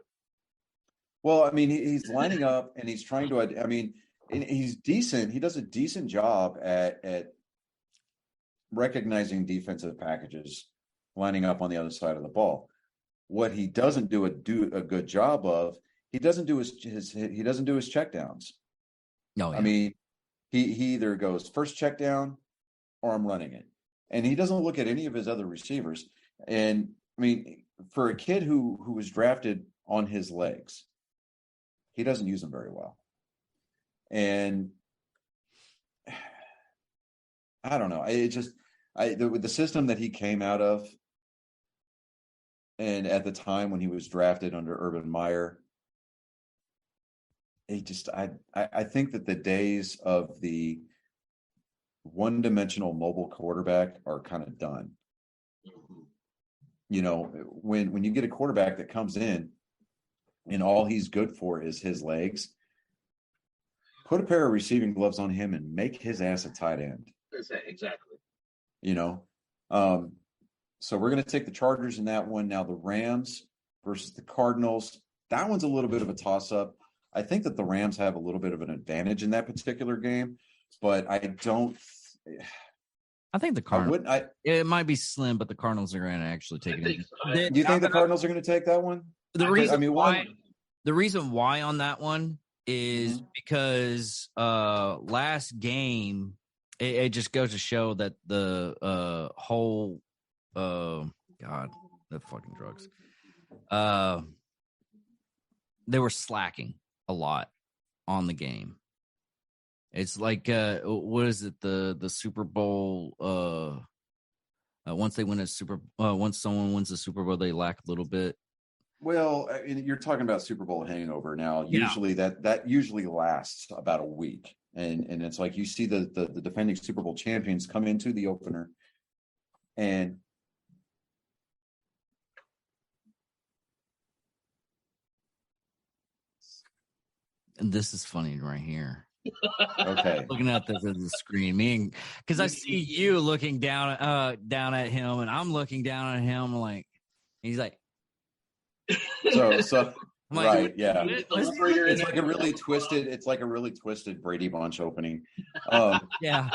Well, I mean, he's lining up and he's trying to. I mean, he's decent. He does a decent job at recognizing defensive packages, lining up on the other side of the ball. What he doesn't do a good job of, he doesn't do his checkdowns. No, I mean, he either goes first check down or I'm running it, and he doesn't look at any of his other receivers. And I mean, for a kid who was drafted on his legs, he doesn't use them very well. And I don't know. The system that he came out of, and at the time when he was drafted under Urban Meyer, I think that the days of the one-dimensional mobile quarterback are kind of done. You know, when you get a quarterback that comes in and all he's good for is his legs, put a pair of receiving gloves on him and make his ass a tight end. Exactly. You know, so we're going to take the Chargers in that one. Now the Rams versus the Cardinals. That one's a little bit of a toss-up. I think that the Rams have a little bit of an advantage in that particular game, but I don't. I think the Cardinals. It might be slim, but the Cardinals are going to actually take it. Do you think the Cardinals are going to take that one? The reason why on that one is because last game it just goes to show that the whole God, the fucking drugs. They were slacking a lot on the game. It's like what is it? The Super Bowl. Once they win once someone wins the Super Bowl, they lack a little bit. Well, you're talking about Super Bowl hangover now. Yeah. Usually that usually lasts about a week, and it's like you see the defending Super Bowl champions come into the opener, and this is funny right here. Okay, looking at the screen, because I see you looking down at him, and I'm looking down at him like he's like. So I'm like, right, yeah. It's like a really twisted Brady Bunch opening. Yeah.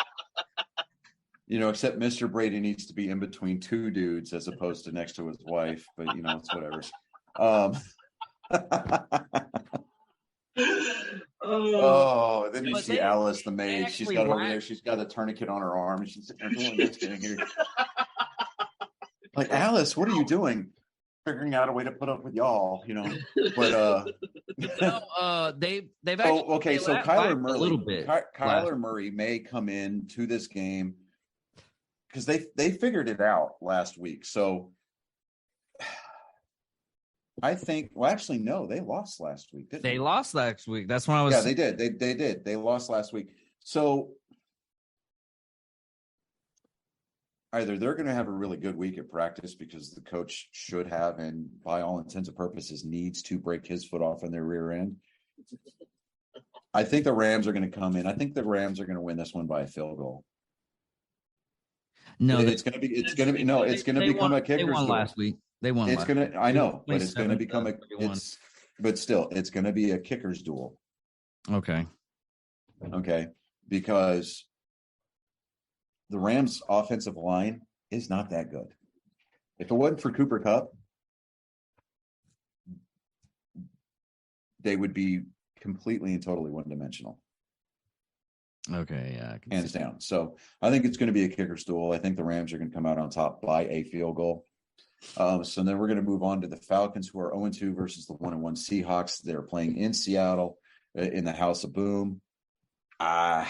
You know, except Mr. Brady needs to be in between two dudes as opposed to next to his wife, but you know, it's whatever. Then you see Alice, the maid. She's got over there. She's got a tourniquet on her arm. She's getting here. Like, Alice, what are you doing? Figuring out a way to put up with y'all, you know. But they've actually. Oh, okay. So Kyler Murray, a little bit. Kyler Murray may come in to this game because they figured it out last week. So I think. Well, actually, no, they lost last week. Didn't they? They lost last week. That's when I was. Yeah, they did. They did. They lost last week. So either they're going to have a really good week at practice because the coach should have, and by all intents and purposes, needs to break his foot off in their rear end. I think the Rams are going to come in. I think the Rams are going to win this one by a field goal. No, it's going to become a kicker's duel. They won last week. They won. I know, but it's going to become but still, it's going to be a kicker's duel. Okay. Because the Rams' offensive line is not that good. If it wasn't for Cooper Kupp, they would be completely and totally one-dimensional. Okay, yeah, I can hands see. down. So I think it's going to be a kicker's duel. I think the Rams are going to come out on top by a field goal. So then we're going to move on to the Falcons, who are 0-2 versus the 1-1 Seahawks. They're playing in Seattle in the House of Boom. As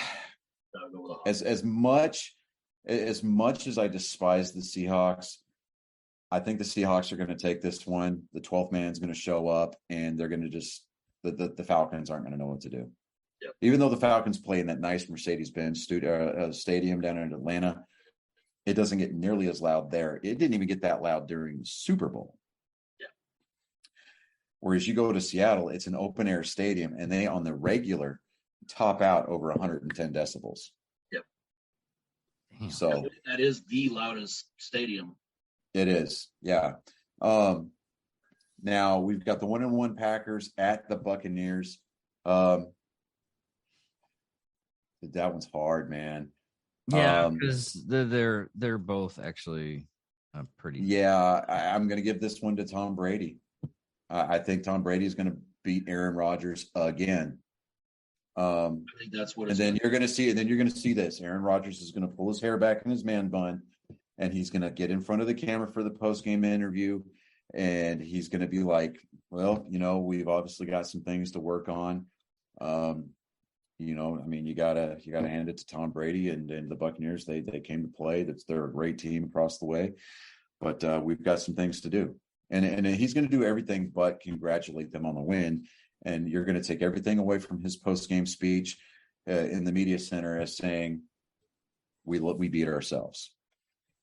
much as I despise the Seahawks, I think the Seahawks are going to take this one. The 12th man is going to show up, and they're going to just the Falcons aren't going to know what to do. Yep. Even though the Falcons play in that nice Mercedes-Benz stadium down in Atlanta, it doesn't get nearly as loud there. It didn't even get that loud during the Super Bowl. Yeah. Whereas you go to Seattle, it's an open-air stadium, and they, on the regular, top out over 110 decibels. Yep. Damn. So that is the loudest stadium. It is, yeah. Now we've got the 1-1 Packers at the Buccaneers. That one's hard, man. Yeah, because they're both actually pretty. Yeah, I'm going to give this one to Tom Brady. I think Tom Brady is going to beat Aaron Rodgers again. I think that's what. And then you're going to see. And then you're going to see this. Aaron Rodgers is going to pull his hair back in his man bun, and he's going to get in front of the camera for the post-game interview, and he's going to be like, "Well, we've obviously got some things to work on." I mean, you gotta hand it to Tom Brady and the Buccaneers. They came to play. They're a great team across the way, but we've got some things to do. And he's going to do everything but congratulate them on the win. And you're going to take everything away from his post-game speech in the media center as saying, we beat ourselves.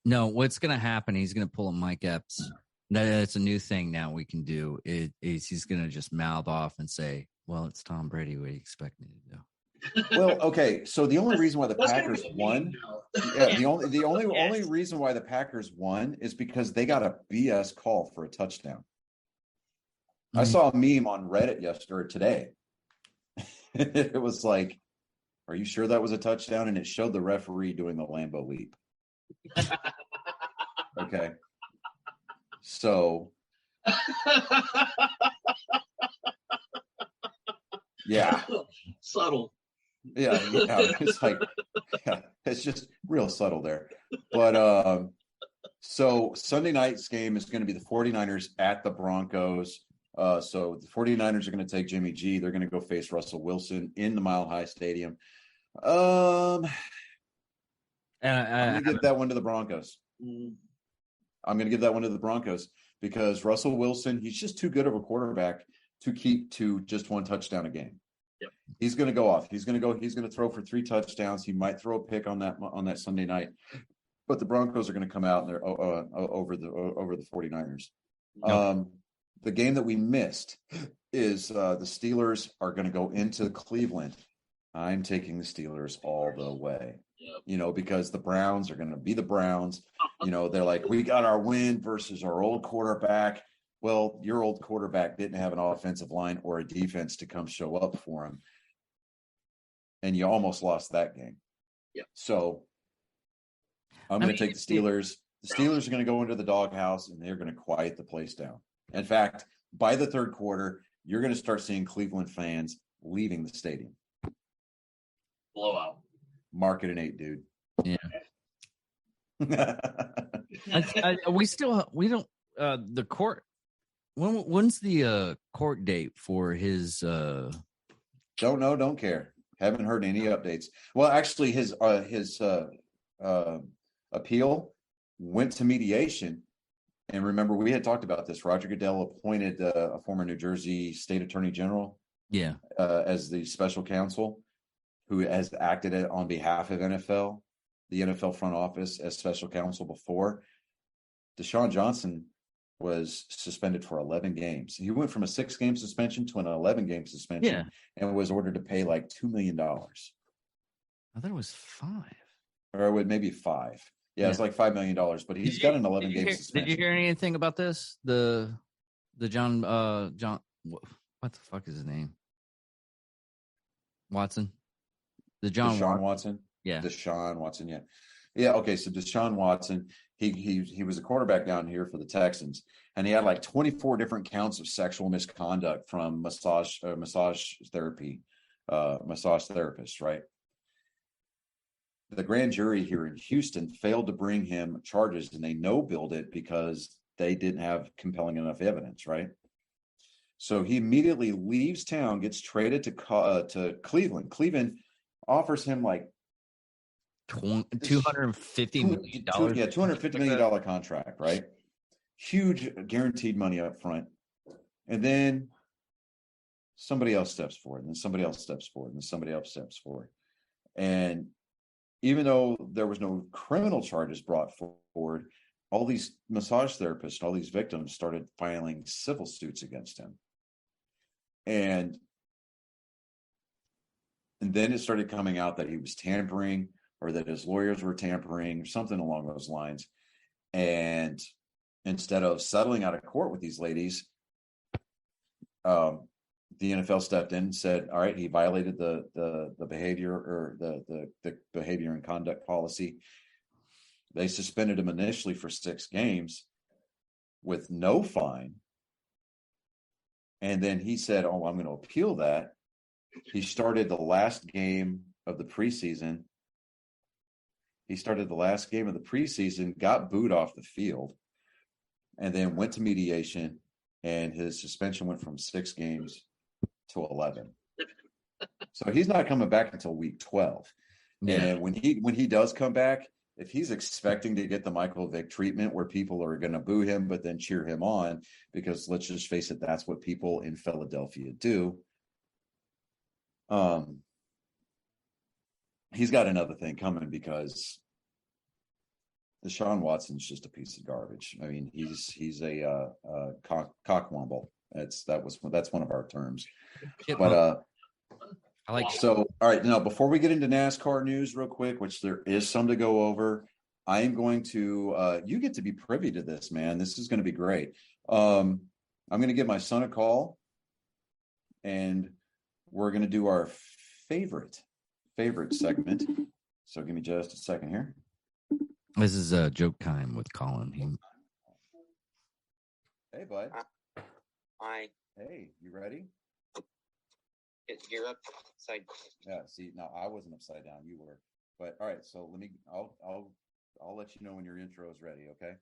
No, what's going to happen? He's going to pull a Mike Epps. That's a new thing now we can do. He's going to just mouth off and say, "Well, it's Tom Brady. What do you expect me to do?" Well, okay. So the only reason why the Packers won, the only reason why the Packers won is because they got a BS call for a touchdown. I saw a meme on Reddit today. It was like, "Are you sure that was a touchdown?" And it showed the referee doing the Lambo leap. Okay. So, yeah. Subtle. Yeah. It's like, it's just real subtle there. But so Sunday night's game is going to be the 49ers at the Broncos. So the 49ers are going to take Jimmy G. They're going to go face Russell Wilson in the Mile High Stadium. I'm going to give that one to the Broncos. I'm going to give that one to the Broncos because Russell Wilson, he's just too good of a quarterback to keep to just one touchdown a game. Yep. He's going to go off. He's going to throw for 3 touchdowns. He might throw a pick on that Sunday night, but the Broncos are going to come out and they're over the 49ers. Yep. The game that we missed is the Steelers are going to go into Cleveland. I'm taking the Steelers all the way. Yep. Because the Browns are going to be the Browns. They're like, we got our win versus our old quarterback. Well, your old quarterback didn't have an offensive line or a defense to come show up for him. And you almost lost that game. Yeah. So I'm going to take the Steelers. The Steelers are going to go into the doghouse and they're going to quiet the place down. In fact, by the third quarter, you're going to start seeing Cleveland fans leaving the stadium. Blowout. Mark it an 8, dude. Yeah. We don't the court. When's the court date for his? Don't know. Don't care. Haven't heard any updates. Well, actually, his appeal went to mediation. And remember, we had talked about this. Roger Goodell appointed a former New Jersey state attorney general, as the special counsel, who has acted on behalf of the NFL front office as special counsel before. Deshaun Johnson was suspended for 11 games. He went from a 6-game suspension to an 11-game suspension and was ordered to pay like $2 million. I thought it was 5. Or maybe 5. Yeah, it's like $5 million, but he's got an 11-game suspension. Did you hear anything about this? The John, what the fuck is his name? Watson? Deshaun Watson? Yeah. Deshaun Watson, yeah. Yeah, okay, so Deshaun Watson, he was a quarterback down here for the Texans, and he had like 24 different counts of sexual misconduct from massage therapists, right? the grand jury here in Houston failed to bring him charges, and they no-billed it because they didn't have compelling enough evidence, right? So he immediately leaves town, gets traded to Cleveland. Cleveland offers him like $250 million. Yeah, $250 million contract, right? Huge guaranteed money up front. And then somebody else steps forward, and then somebody else steps forward, and then somebody else steps forward. And even though there was no criminal charges brought forward, all these massage therapists and all these victims started filing civil suits against him. And then it started coming out that he was tampering, or that his lawyers were tampering, or something along those lines. And instead of settling out of court with these ladies, the NFL stepped in and said, all right, he violated the behavior, or the behavior and conduct policy. They suspended him initially for 6 games with no fine. And then he said, oh, I'm going to appeal that. He started the last game of the preseason. Got booed off the field, and then went to mediation, and his suspension went from 6 games to 11. So he's not coming back until week 12. Yeah. And when he does come back, if he's expecting to get the Michael Vick treatment where people are going to boo him but then cheer him on, because let's just face it, that's what people in Philadelphia do. He's got another thing coming, because Deshaun Watson's just a piece of garbage. I mean, he's a cockwomble. That's one of our terms. But I like so. All right, now before we get into NASCAR news, real quick, which there is some to go over, I am going to. You get to be privy to this, man. This is going to be great. I'm going to give my son a call, and we're going to do our favorite segment. So give me just a second here. This is a joke time with Colin. Hey, bud. Hi. Hey, you ready? You're upside. Yeah. See, no, I wasn't upside down. You were. But all right. So I'll let you know when your intro is ready. Okay.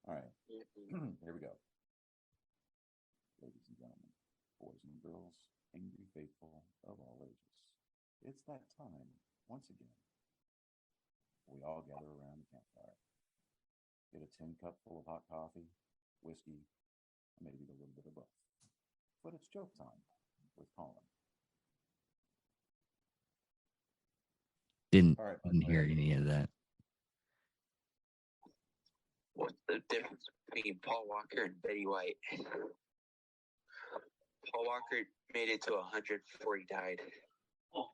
All right. Here we go. Ladies and gentlemen, boys and girls, angry faithful of all ages, it's that time once again. We all gather around the campfire, get a tin cup full of hot coffee, whiskey, maybe a little bit of both. But it's joke time with Colin. Didn't hear any of that. What's the difference between Paul Walker and Betty White? Paul Walker made it to 100 before he died. Oh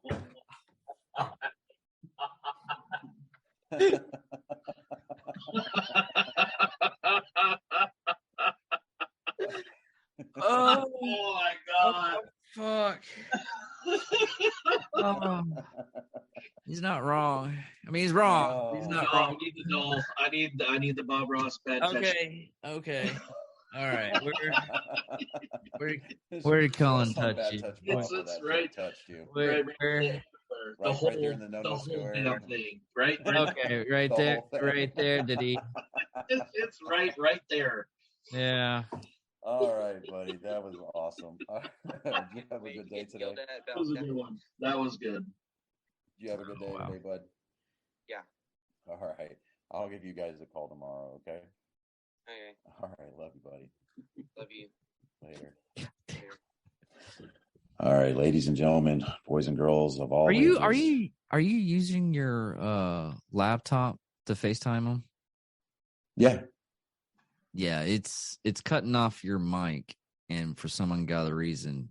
my God. Fuck. He's not wrong. I mean, he's wrong. He's not wrong. I need the Dole. I need the Bob Ross bad. Okay. All right. Where did Colin touch you? It's right. Touched you. Right there in the whole damn thing. Right. Okay. Right there. Right there. Did he? It's right there. Yeah. All right, buddy. That was awesome. Did you have a good day today? That was a good one. That was good. Did you have a good day today, bud? Yeah. All right. I'll give you guys a call tomorrow, okay? Okay. All right. Love you, buddy. Love you. Later. All right, ladies and gentlemen, boys and girls of all ages. Are you using your laptop to FaceTime them? Yeah. Yeah, it's cutting off your mic, and for some ungodly reason,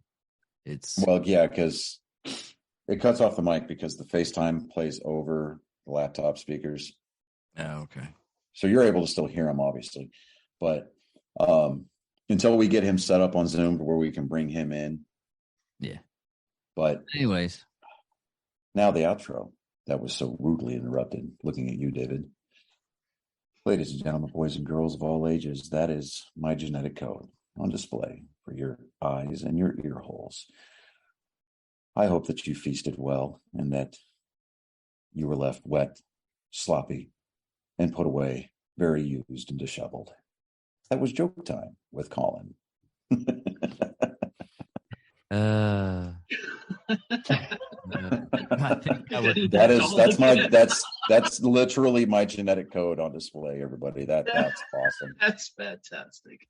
because it cuts off the mic because the FaceTime plays over the laptop speakers. Oh, okay. So you're able to still hear him, obviously, but until we get him set up on Zoom where we can bring him in. Yeah. But anyways, now the outro that was so rudely interrupted. Looking at you, David. Ladies and gentlemen, boys and girls of all ages, that is my genetic code on display for your eyes and your ear holes. I hope that you feasted well and that you were left wet, sloppy, and put away, very used and disheveled. That was joke time with Colin. I think I would. That's literally my genetic code on display, everybody. That's awesome. That's fantastic.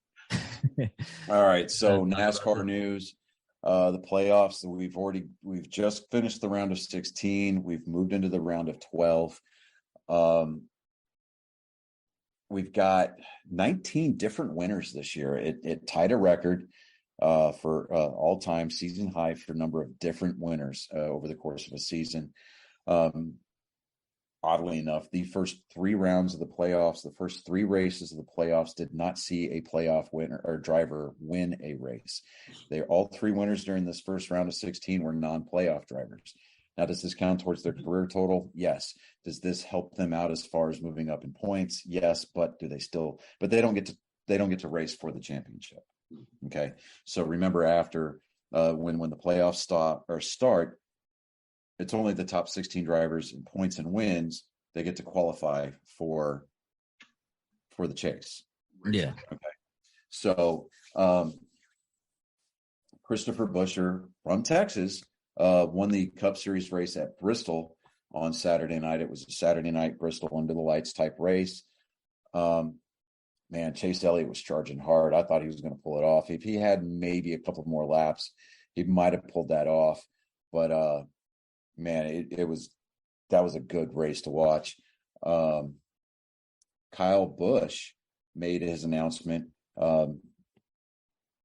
All right, so NASCAR news. The playoffs, we've just finished the round of 16. We've moved into the round of 12. We've got 19 different winners this year. It tied a record for all-time season high for number of different winners over the course of a season. Oddly enough, the first 3 rounds of the playoffs, the first 3 races of the playoffs did not see a playoff winner or driver win a race. All 3 winners during this first round of 16 were non-playoff drivers. Now, does this count towards their career total? Yes. Does this help them out as far as moving up in points? Yes, but they don't get to race for the championship. Okay. So remember, after when the playoffs start, it's only the top 16 drivers in points and wins. They get to qualify for the chase. Yeah. Okay. So Christopher Buescher from Texas won the Cup Series race at Bristol on Saturday night. It was a Saturday night Bristol under the lights type race. Man, Chase Elliott was charging hard. I thought he was going to pull it off. If he had maybe a couple more laps, he might have pulled that off. But man, that was a good race to watch. Kyle Busch made his announcement.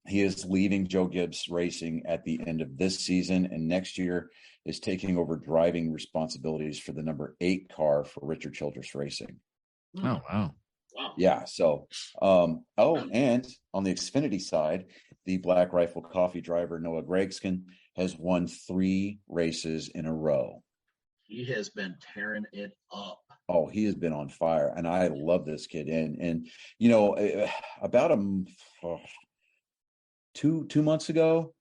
He is leaving Joe Gibbs Racing at the end of this season, and next year is taking over driving responsibilities for the number 8 car for Richard Childress Racing. Oh, wow. Yeah. So, and on the Xfinity side, the Black Rifle Coffee driver Noah Gragson has won 3 races in a row. He has been tearing it up. Oh, he has been on fire, and I love this kid. And about 2 months ago,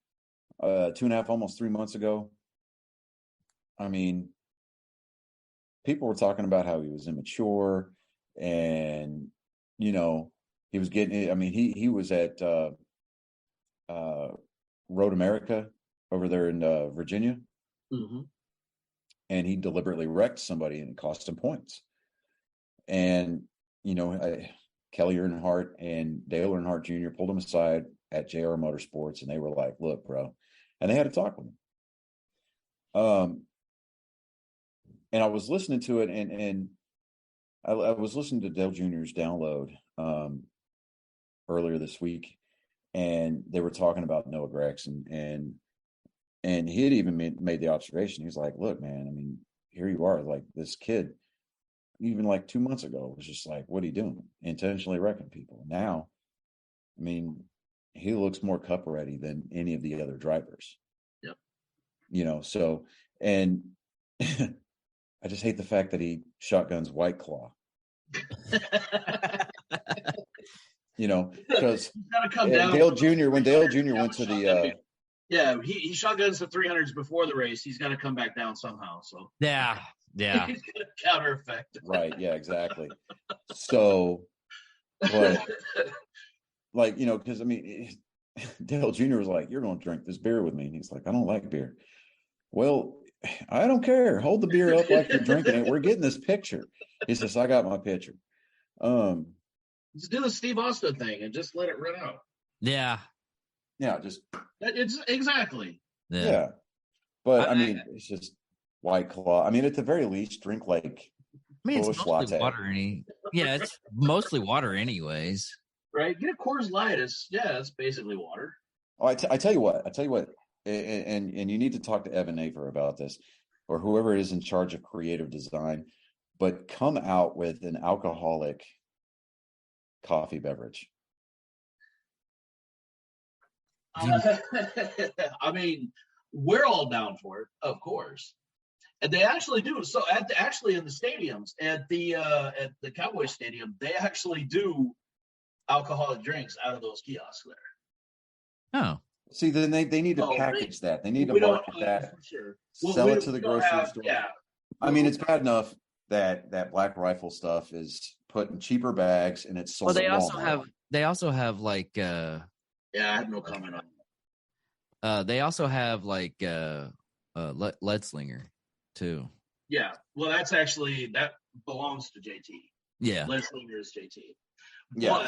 2.5, almost 3 months ago, I mean, people were talking about how he was immature, and he was getting. I mean, he was at Road America over there in Virginia, and he deliberately wrecked somebody and it cost him points. And Kelly Earnhardt and Dale Earnhardt Jr. pulled him aside at JR Motorsports, and they were like, "Look, bro," and they had to talk with him. And I was listening to it, and I was listening to Dale Jr.'s download earlier this week, and they were talking about Noah Gragson, and he had even made the observation. He was like, "Look, man, I mean, here you are, like this kid, even like 2 months ago, was just like, what are you doing? Intentionally wrecking people. Now, I mean, he looks more cup ready than any of the other drivers." Yep. So, and I just hate the fact that he shotguns White Claw. Because Dale Jr. when Dale Jr. went to the he shotguns the 300s before the race. He's got to come back down somehow. So yeah. He's got to counter effect. Right. Yeah, exactly. So, but because I mean, Dale Jr. was like, "You're going to drink this beer with me," and he's like, "I don't like beer." Well, I don't care. Hold the beer up like you're drinking it. We're getting this picture. He says, "I got my picture." Just do the Steve Austin thing and just let it run out. Yeah. Yeah, just it's exactly. Yeah. But I mean, it's just White Claw. I mean, at the very least, drink like it's Busch mostly latte. water. It's mostly water, anyways. Right? Get a Coors Light. It's basically water. Oh, I tell you what. And you need to talk to Evan Aver about this, or whoever is in charge of creative design. But come out with an alcoholic coffee beverage. I mean, we're all down for it, of course, and they actually do. So, actually in the stadiums, at the Cowboys Stadium, they actually do alcoholic drinks out of those kiosks there. Oh, see, then they need to package that. They need to market that. For sure. Sell it to the grocery store. Yeah, I mean, it's bad enough that Black Rifle stuff is put in cheaper bags and it's sold Well, at Walmart. they also have like Yeah, I have no comment on they also have like lead slinger too. Yeah, well, that belongs to JT. Yeah. Linslinger is JT. Yeah.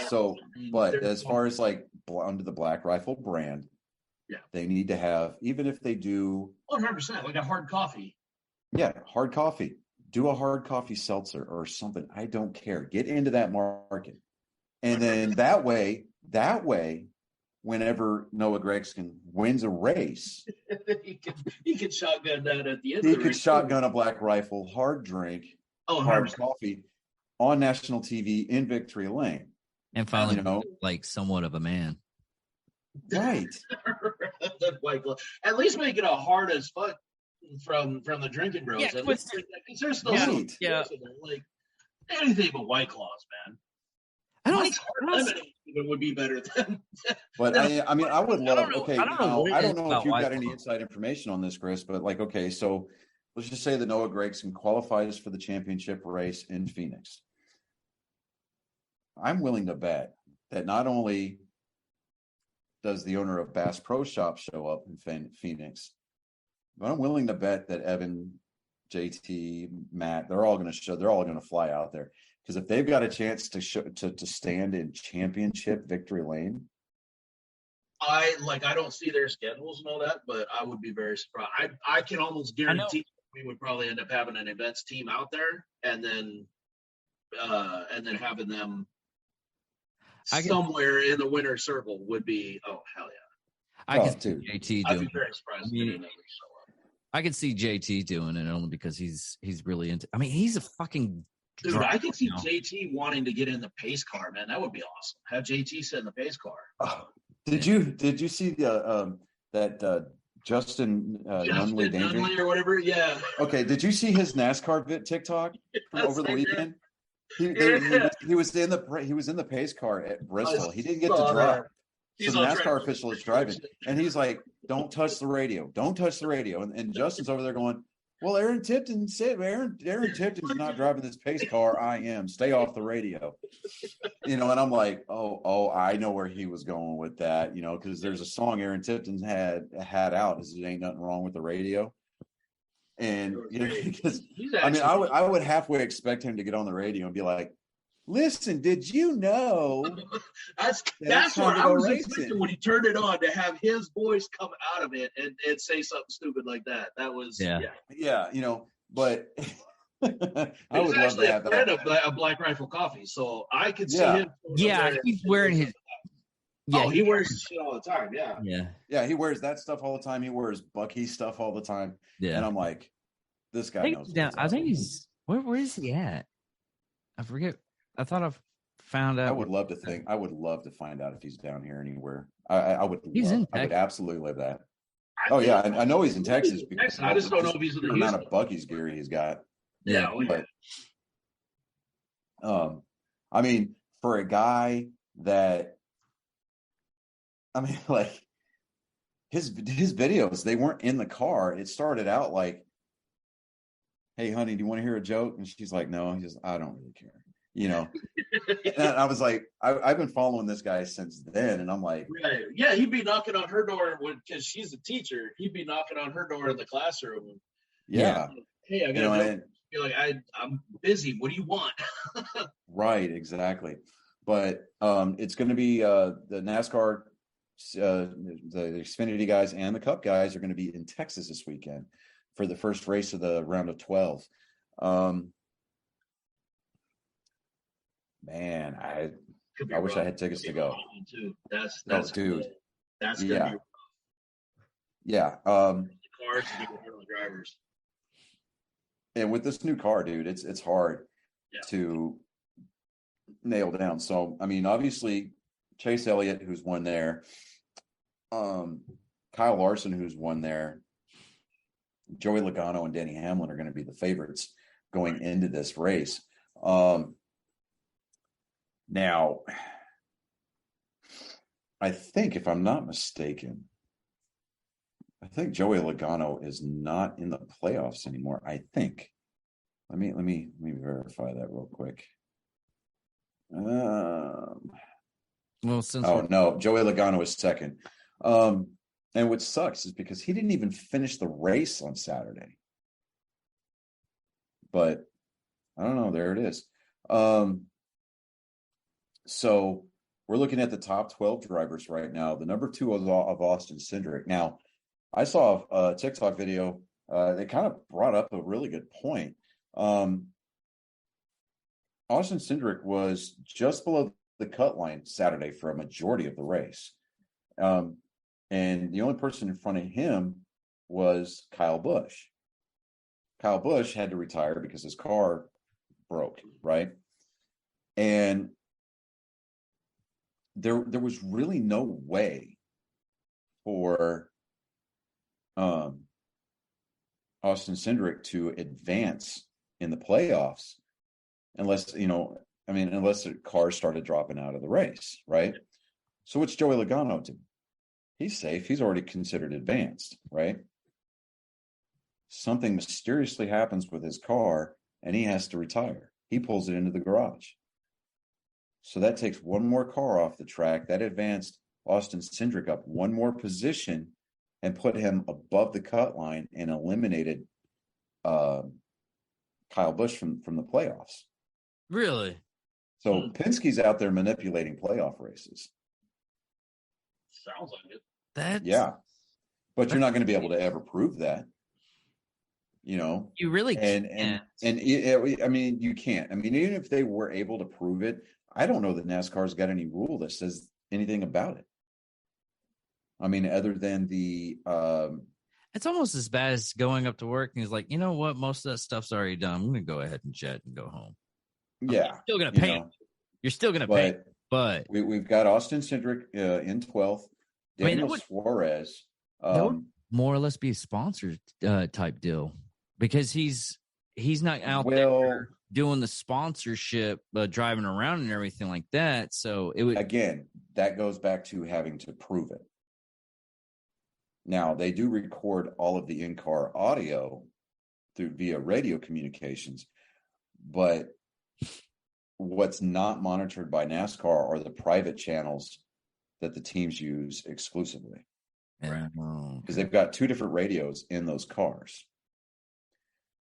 But there's as far as like under the Black Rifle brand, yeah, they need to have, even if they do 100%, like a hard coffee. Yeah, hard coffee. Do a hard coffee seltzer or something. I don't care. Get into that market. And then that way, whenever Noah Gragson wins a race, he can shotgun that at the end. He could shotgun a Black Rifle, hard drink, hard coffee on national TV in Victory Lane. And finally, like somewhat of a man. Right. At least make it a hard as fuck from the drinking bros. Yeah, because there's still like anything but White Claws, man. Mike's hard lemonade even would be better than. But I mean, I would love. I don't know if you've got any inside information on this, Chris. But like, okay, so let's just say that Noah Gragson qualifies for the championship race in Phoenix. I'm willing to bet that not only does the owner of Bass Pro Shop show up in Phoenix, but I'm willing to bet that Evan, JT, Matt, they're all going to fly out there. Because if they've got a chance to stand in championship Victory Lane, I don't see their schedules and all that, but I would be very surprised. I can almost guarantee we would probably end up having an events team out there, and then having them somewhere in the winner's circle would be hell yeah. I can see JT I'd doing. be very surprised if they didn't ever show up. I can see JT doing it only because he's really into. I mean, he's a fucking. Dude, I can see JT wanting to get in the pace car, man. That would be awesome. Have JT sit in the pace car. Did you see that Justin Nunley or whatever? Yeah. Okay. Did you see his NASCAR TikTok from over the weekend? He was in the pace car at Bristol. He didn't get to drive. So the NASCAR official is driving, and he's like, "Don't touch the radio. Don't touch the radio." And Justin's over there going, "Well, Aaron Tipton said Aaron Tipton's not driving this pace car. I am. Stay off the radio." And I'm like, oh, I know where he was going with that. Because there's a song Aaron Tipton had out. Is "It Ain't Nothing Wrong with the Radio." And because I would halfway expect him to get on the radio and be like, "Listen, did you know?" that's what I was expecting when he turned it on, to have his voice come out of it and say something stupid like that. That was but I would love to have that. He's actually a Black Rifle Coffee, so I could see him. Yeah, he's wearing his. Yeah, he wears this shit all the time. Yeah, he wears that stuff all the time. He wears Bucky stuff all the time. Yeah, and I'm like, this guy knows. I think he's where is he at? I forget. I thought I've found out. I would love to find out if he's down here anywhere. I would. I would absolutely love that. I know he's in Texas. Because I just don't know if he's in the amount of Bucky's gear he's got. Yeah, but I mean, for a guy that, like his videos, they weren't in the car. It started out like, "Hey, honey, do you want to hear a joke?" And she's like, "No." He says, "I don't really care." And I was like, I've been following this guy since then, and I'm like, right. Yeah, he'd be knocking on her door because she's a teacher. He'd be knocking on her door in the classroom. Yeah. Hey, I gotta be like, I'm busy. What do you want? Right, exactly. But it's going to be the NASCAR, the Xfinity guys and the Cup guys are going to be in Texas this weekend for the first race of the round of 12. Man, I wish I had tickets to go. Too. That's dude. That's gonna be rough. Yeah. The cars to be the drivers. And with this new car, dude, it's hard to nail down. So I mean, obviously Chase Elliott, who's won there, Kyle Larson, who's won there, Joey Logano and Denny Hamlin are going to be the favorites going into this race. Now, I think, if I'm not mistaken, I think Joey Logano is not in the playoffs anymore. I think. Let me verify that real quick. Well, since Oh no, Joey Logano is second. And what sucks is because he didn't even finish the race on Saturday. But I don't know. There it is. So we're looking at the top 12 drivers right now. The number 2 of Austin Cindric. Now, I saw a TikTok video. They kind of brought up a really good point. Austin Cindric was just below the cut line Saturday for a majority of the race. And the only person in front of him was Kyle Busch. Kyle Busch had to retire because his car broke, right? And there was really no way for Austin Cindric to advance in the playoffs unless the cars started dropping out of the race, right? So what's Joey Logano do? He's safe. He's already considered advanced, right? Something mysteriously happens with his car and he has to retire. He pulls it into the garage. So that takes one more car off the track. That advanced Austin Cindric up one more position and put him above the cut line and eliminated Kyle Busch from the playoffs. Really? So Penske's out there manipulating playoff races. Sounds like it. But you're not going to be able to ever prove that. You really can't. You can't. Even if they were able to prove it, I don't know that NASCAR's got any rule that says anything about it. Other than the it's almost as bad as going up to work and he's like, you know what? Most of that stuff's already done. I'm going to go ahead and jet and go home. Yeah. You're still going to pay. You're still going to pay. But we've got Austin Cindric in 12th. Daniel Suarez. That would more or less be a sponsored type deal because he's not out there doing the sponsorship, driving around and everything like that. So it would again. That goes back to having to prove it. Now they do record all of the in-car audio via radio communications, but what's not monitored by NASCAR are the private channels that the teams use exclusively. Because they've got 2 different radios in those cars.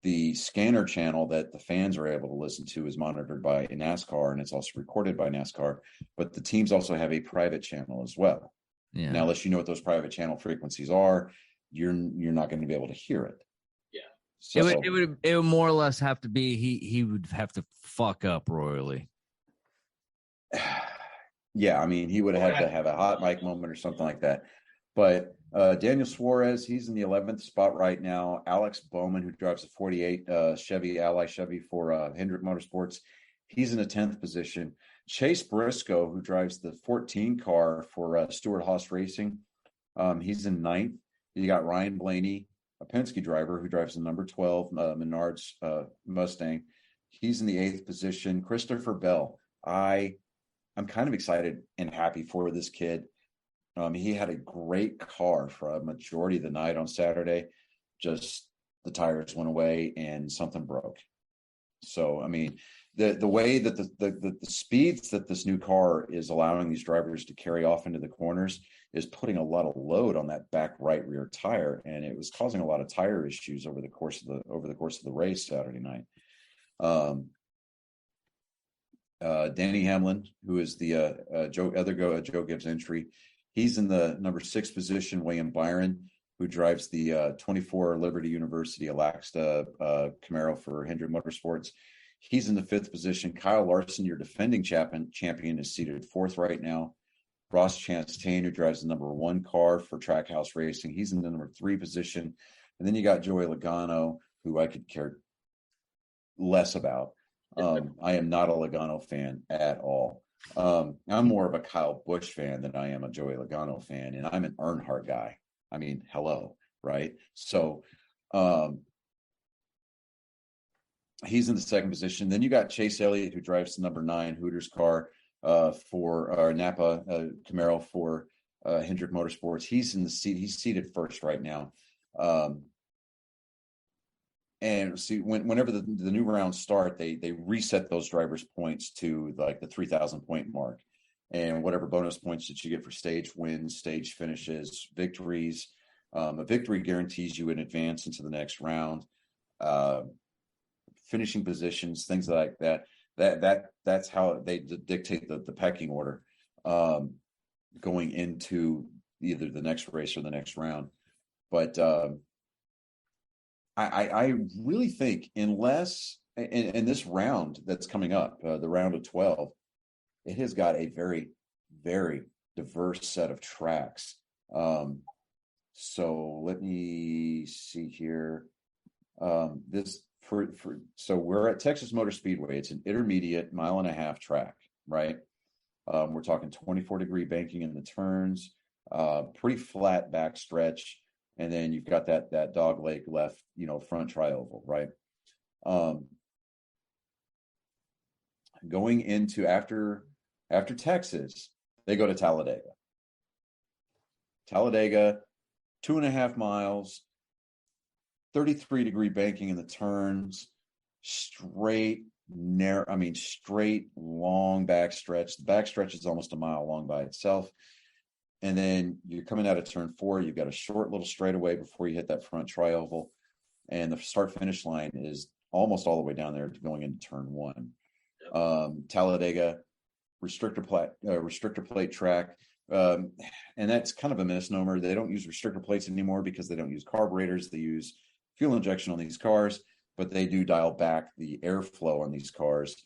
The scanner channel that the fans are able to listen to is monitored by NASCAR, and it's also recorded by NASCAR, but the teams also have a private channel as well. Yeah. Now, unless you know what those private channel frequencies are, you're not going to be able to hear it. Yeah. So, it would more or less have to be he would have to fuck up royally. Yeah, he would have had to have a hot mic moment or something like that. But Daniel Suarez, he's in the 11th spot right now. Alex Bowman, who drives the 48 Ally Chevy for Hendrick Motorsports, he's in the 10th position. Chase Briscoe, who drives the 14 car for Stewart-Haas Racing, he's in 9th. You got Ryan Blaney, a Penske driver who drives the number 12 Menards Mustang. He's in the 8th position. Christopher Bell, I'm kind of excited and happy for this kid. He had a great car for a majority of the night on Saturday. Just the tires went away and something broke. So, the way that the speeds that this new car is allowing these drivers to carry off into the corners is putting a lot of load on that back right rear tire, and it was causing a lot of tire issues over the course of the race Saturday night. Danny Hamlin, who is the Joe Gibbs entry, he's in the number 6 position. William Byron, who drives the 24 Liberty University Alaska Camaro for Hendrick Motorsports, he's in the 5th position. Kyle Larson, your defending champion, is seated 4th right now. Ross Chastain, who drives the number 1 car for Trackhouse Racing, he's in the number 3 position. And then you got Joey Logano, who I could care less about. I am not a Logano fan at all. I'm more of a Kyle Busch fan than I am a Joey Logano fan, and I'm an Earnhardt guy. Hello, right? So he's in the 2nd position. Then you got Chase Elliott, who drives the number 9 Hooters car for Napa Camaro for Hendrick Motorsports. He's seated 1st right now. And see, whenever the new rounds start, they reset those drivers' points to like the 3,000 point mark, and whatever bonus points that you get for stage wins, stage finishes, victories. A victory guarantees you an advance into the next round. Finishing positions, things like that. That's how they dictate the pecking order going into either the next race or the next round. But I really think unless in this round that's coming up, the round of 12, it has got a very, very diverse set of tracks. So let me see here. So we're at Texas Motor Speedway. It's an intermediate 1.5-mile track, right? We're talking 24-degree banking in the turns, pretty flat backstretch, and then you've got that dog leg left, front tri-oval, right? Going into after Texas, they go to Talladega. Talladega, 2.5 miles, 33-degree banking in the turns, straight long backstretch. The backstretch is almost a mile long by itself. And then you're coming out of turn 4, you've got a short little straightaway before you hit that front tri-oval. And the start-finish line is almost all the way down there to going into turn 1. Talladega, restrictor plate track. And that's kind of a misnomer. They don't use restrictor plates anymore because they don't use carburetors. They use fuel injection on these cars, but they do dial back the airflow on these cars,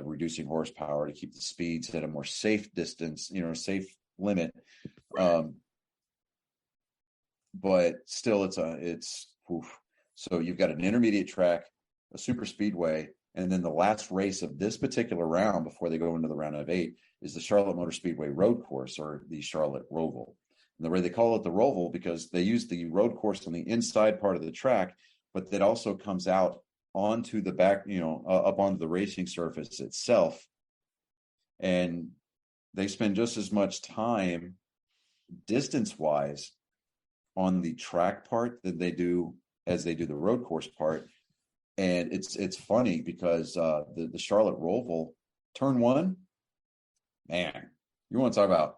reducing horsepower to keep the speeds at a more safe distance, safe limit. But still it's so you've got an intermediate track, a super speedway, and then the last race of this particular round before they go into the round of 8 is the Charlotte Motor Speedway road course, or the Charlotte Roval. And the way they call it the Roval because they use the road course on the inside part of the track, but that also comes out onto the back, up onto the racing surface itself. And they spend just as much time distance-wise on the track part that they do as they do the road course part. And it's funny because the Charlotte Roval, turn 1, man, you want to talk about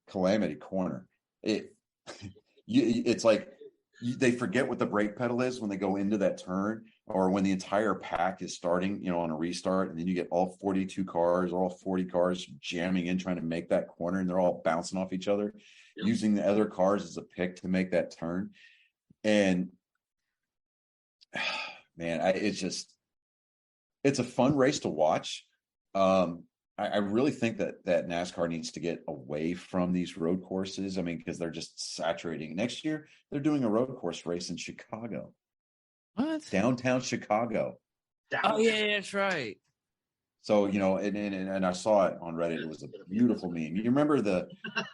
calamity corner. It's like they forget what the brake pedal is when they go into that turn, or when the entire pack is starting, on a restart, and then you get all 42 cars or all 40 cars jamming in trying to make that corner, and they're all bouncing off each other, using the other cars as a pick to make that turn. And man, it's a fun race to watch. I really think that NASCAR needs to get away from these road courses. I mean, because they're just saturating. Next year, they're doing a road course race in Chicago. What? Downtown Chicago. Oh, yeah, that's right. So, and I saw it on Reddit. It was a beautiful meme. You remember the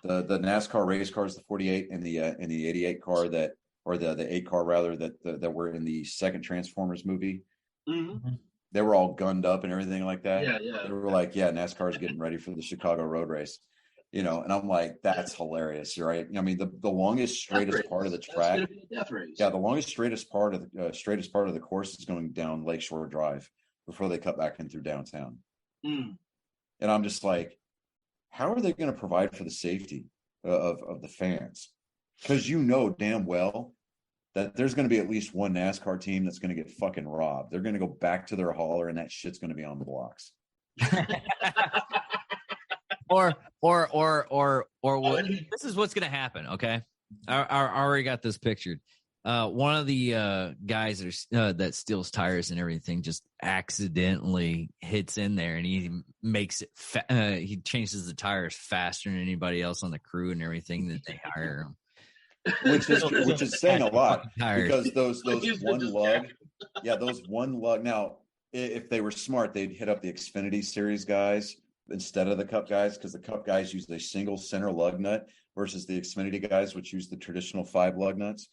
NASCAR race cars, the 48 and the 88 car the 8 car rather, that were in the second Transformers movie? Mm-hmm. They were all gunned up and everything like that. Yeah. They were like, NASCAR's getting ready for the Chicago road race, and I'm like, that's hilarious. You're right. I mean, the longest, straightest part of the track. Yeah, the longest, straightest part of the course is going down Lakeshore Drive before they cut back in through downtown. Mm. And I'm just like, how are they going to provide for the safety of the fans? Because damn well that there's going to be at least one NASCAR team that's going to get fucking robbed. They're going to go back to their hauler, and that shit's going to be on the blocks. or what? This is what's going to happen. Okay, I already got this pictured. One of the guys that steals tires and everything just accidentally hits in there, and he makes it. He changes the tires faster than anybody else on the crew and everything that they hire him. Which is saying a lot, because those one lug. Now, if they were smart, they'd hit up the Xfinity Series guys instead of the Cup guys, because the Cup guys use a single center lug nut versus the Xfinity guys, which use the traditional 5 lug nuts.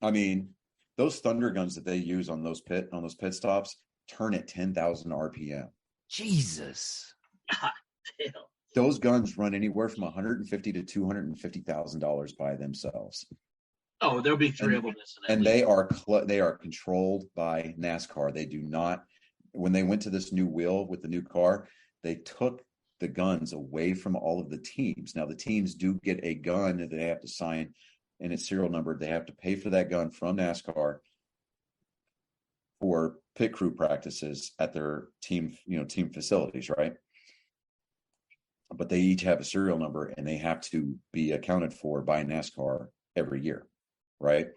I mean, those thunder guns that they use on those pit stops turn at 10,000 RPM. Jesus. God damn. Those guns run anywhere from $150,000 to $250,000 by themselves. Oh, there'll be three of them missing. And they are controlled by NASCAR. They do not. When they went to this new wheel with the new car, they took the guns away from all of the teams. Now the teams do get a gun that they have to sign, and it's serial numbered. They have to pay for that gun from NASCAR for pit crew practices at their team facilities, right? But they each have a serial number, and they have to be accounted for by NASCAR every year, right?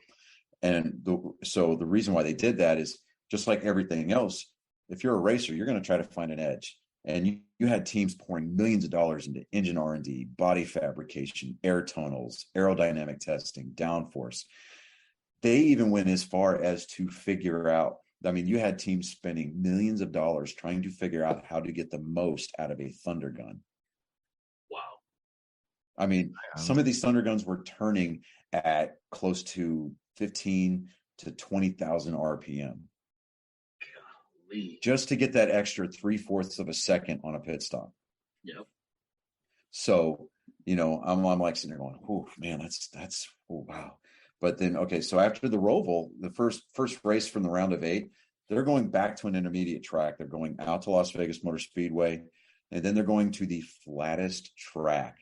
And so the reason why they did that is just like everything else. If you're a racer, you're going to try to find an edge. And you had teams pouring millions of dollars into engine R&D, body fabrication, air tunnels, aerodynamic testing, downforce. They even went as far as to figure out, I mean, you had teams spending millions of dollars trying to figure out how to get the most out of a Thunder gun. Wow. I mean, some of these Thunder guns were turning at close to 15 to 20,000 RPM. Golly. Just to get that extra 3/4 of a second on a pit stop. Yep. So, I'm like sitting there going, oh man, that's oh wow. But then, okay, so after the Roval, the first race from the round of 8, they're going back to an intermediate track. They're going out to Las Vegas Motor Speedway, and then they're going to the flattest track.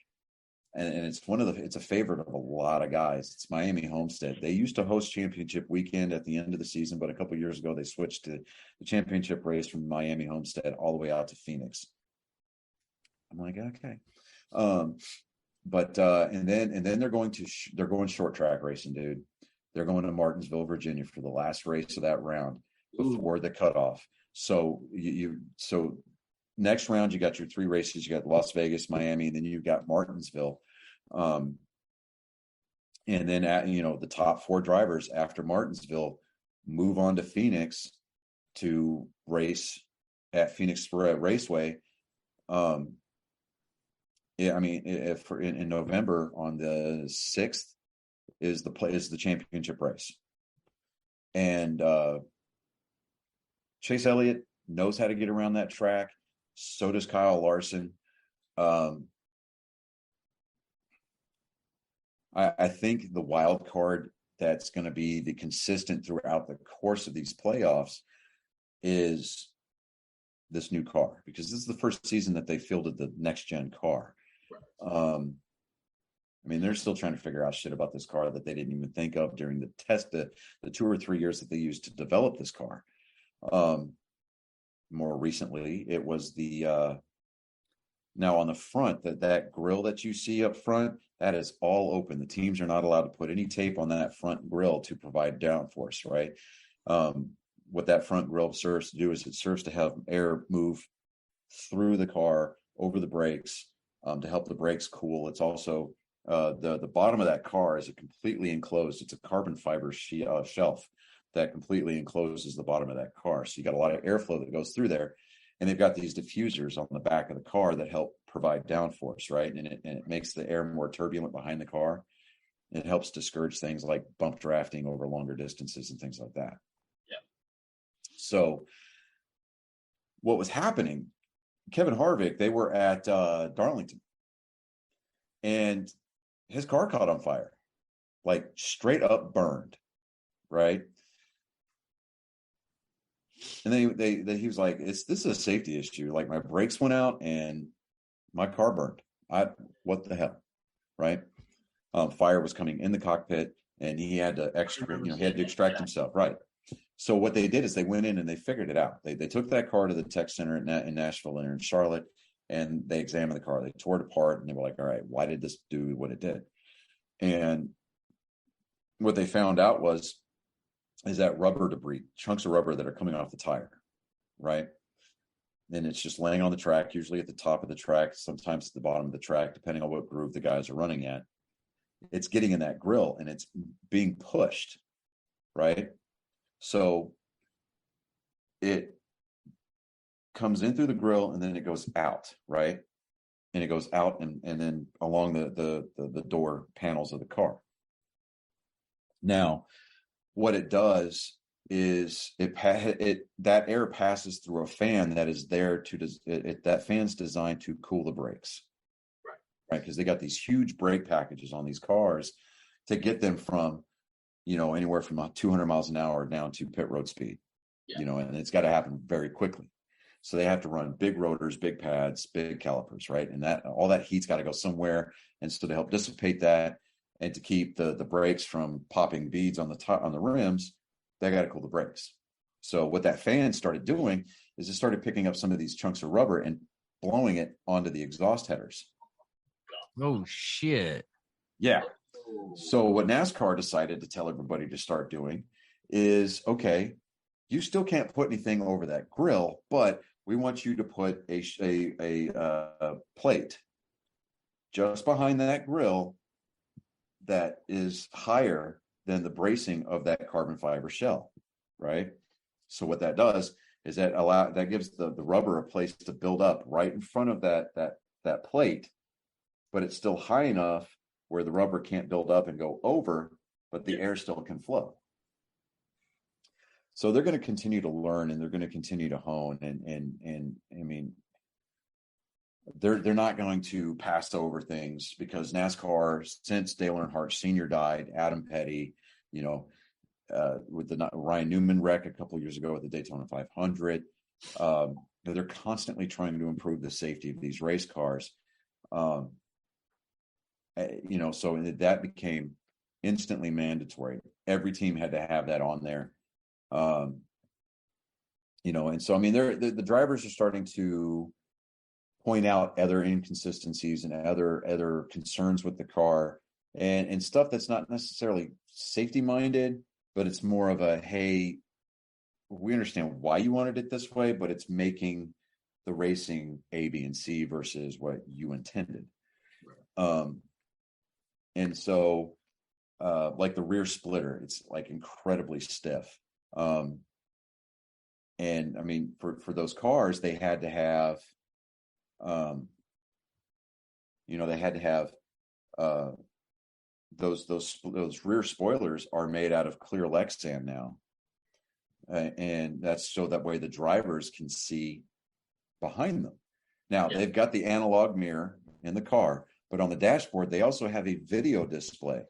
And it's a favorite of a lot of guys. It's Miami Homestead. They used to host championship weekend at the end of the season, but a couple of years ago, they switched to the championship race from Miami Homestead all the way out to Phoenix. I'm like, okay. And then they're going short track racing, dude. They're going to Martinsville, Virginia for the last race of that round before the cutoff. So so next round, you got your 3 races. You got Las Vegas, Miami, and then you've got Martinsville. And then the top 4 drivers after Martinsville move on to Phoenix to race at Phoenix Raceway. In November on the 6th is the championship race, and Chase Elliott knows how to get around that track. So does Kyle Larson. I think the wild card that's going to be the consistent throughout the course of these playoffs is this new car, because this is the first season that they fielded the next gen car. They're still trying to figure out shit about this car that they didn't even think of during the test, the 2 or 3 years that they used to develop this car. More recently, it was the now on the front, that grill that you see up front, that is all open. The teams are not allowed to put any tape on that front grill to provide downforce, right? What that front grill serves to do is it serves to have air move through the car over the brakes to help the brakes cool. It's also the bottom of that car is completely enclosed. It's a carbon fiber shelf that completely encloses the bottom of that car. So you got a lot of airflow that goes through there. And they've got these diffusers on the back of the car that help provide downforce, right? And it makes the air more turbulent behind the car. It helps discourage things like bump drafting over longer distances and things like that. Yeah. So what was happening, Kevin Harvick, they were at Darlington, and his car caught on fire, like straight up burned, right? And then he was like, this is a safety issue. Like, my brakes went out and my car burned. What the hell, right? Fire was coming in the cockpit, and he had to extract himself, right? So what they did is they went in and they figured it out. They took that car to the tech center in Nashville and in Charlotte, and they examined the car. They tore it apart, and they were like, all right, why did this do what it did? And what they found out is that rubber debris, chunks of rubber that are coming off the tire, right? And it's just laying on the track, usually at the top of the track, sometimes at the bottom of the track, depending on what groove the guys are running at. It's getting in that grill and it's being pushed, right? So it comes in through the grill and then it goes out, right? And it goes out and then along the door panels of the car. Now, what it does is that air passes through a fan that is there that fan's designed to cool the brakes, right? Because they got these huge brake packages on these cars to get them from anywhere from 200 miles an hour down to pit road speed, and it's got to happen very quickly. So they have to run big rotors, big pads, big calipers, right? And that all that heat's got to go somewhere. And so to help dissipate that and to keep the brakes from popping beads on the top on the rims, they got to cool the brakes. So what that fan started doing is it started picking up some of these chunks of rubber and blowing it onto the exhaust headers. Oh shit. Yeah. So what NASCAR decided to tell everybody to start doing is, okay, you still can't put anything over that grill, but we want you to put a plate just behind that grill that is higher than the bracing of that carbon fiber shell, right? So what that does is that gives the rubber a place to build up right in front of that plate, but it's still high enough where the rubber can't build up and go over, but the air still can flow. So they're going to continue to learn and they're going to continue to hone and I mean, they're not going to pass over things because NASCAR, since Dale Earnhardt Sr. died, Adam Petty, with the Ryan Newman wreck a couple of years ago at the Daytona 500, they're constantly trying to improve the safety of these race cars. So that became instantly mandatory. Every team had to have that on there. And so, I mean, the drivers are starting to point out other inconsistencies and other concerns with the car and stuff that's not necessarily safety minded, but it's more of a, hey, we understand why you wanted it this way, but it's making the racing A, B, and C versus what you intended. Right. And so, like the rear splitter, it's like incredibly stiff. And I mean, for those cars, they had to have, those rear spoilers are made out of clear Lexan now. And that's so that way the drivers can see behind them. Now they've got the analog mirror in the car, but on the dashboard, they also have a video display,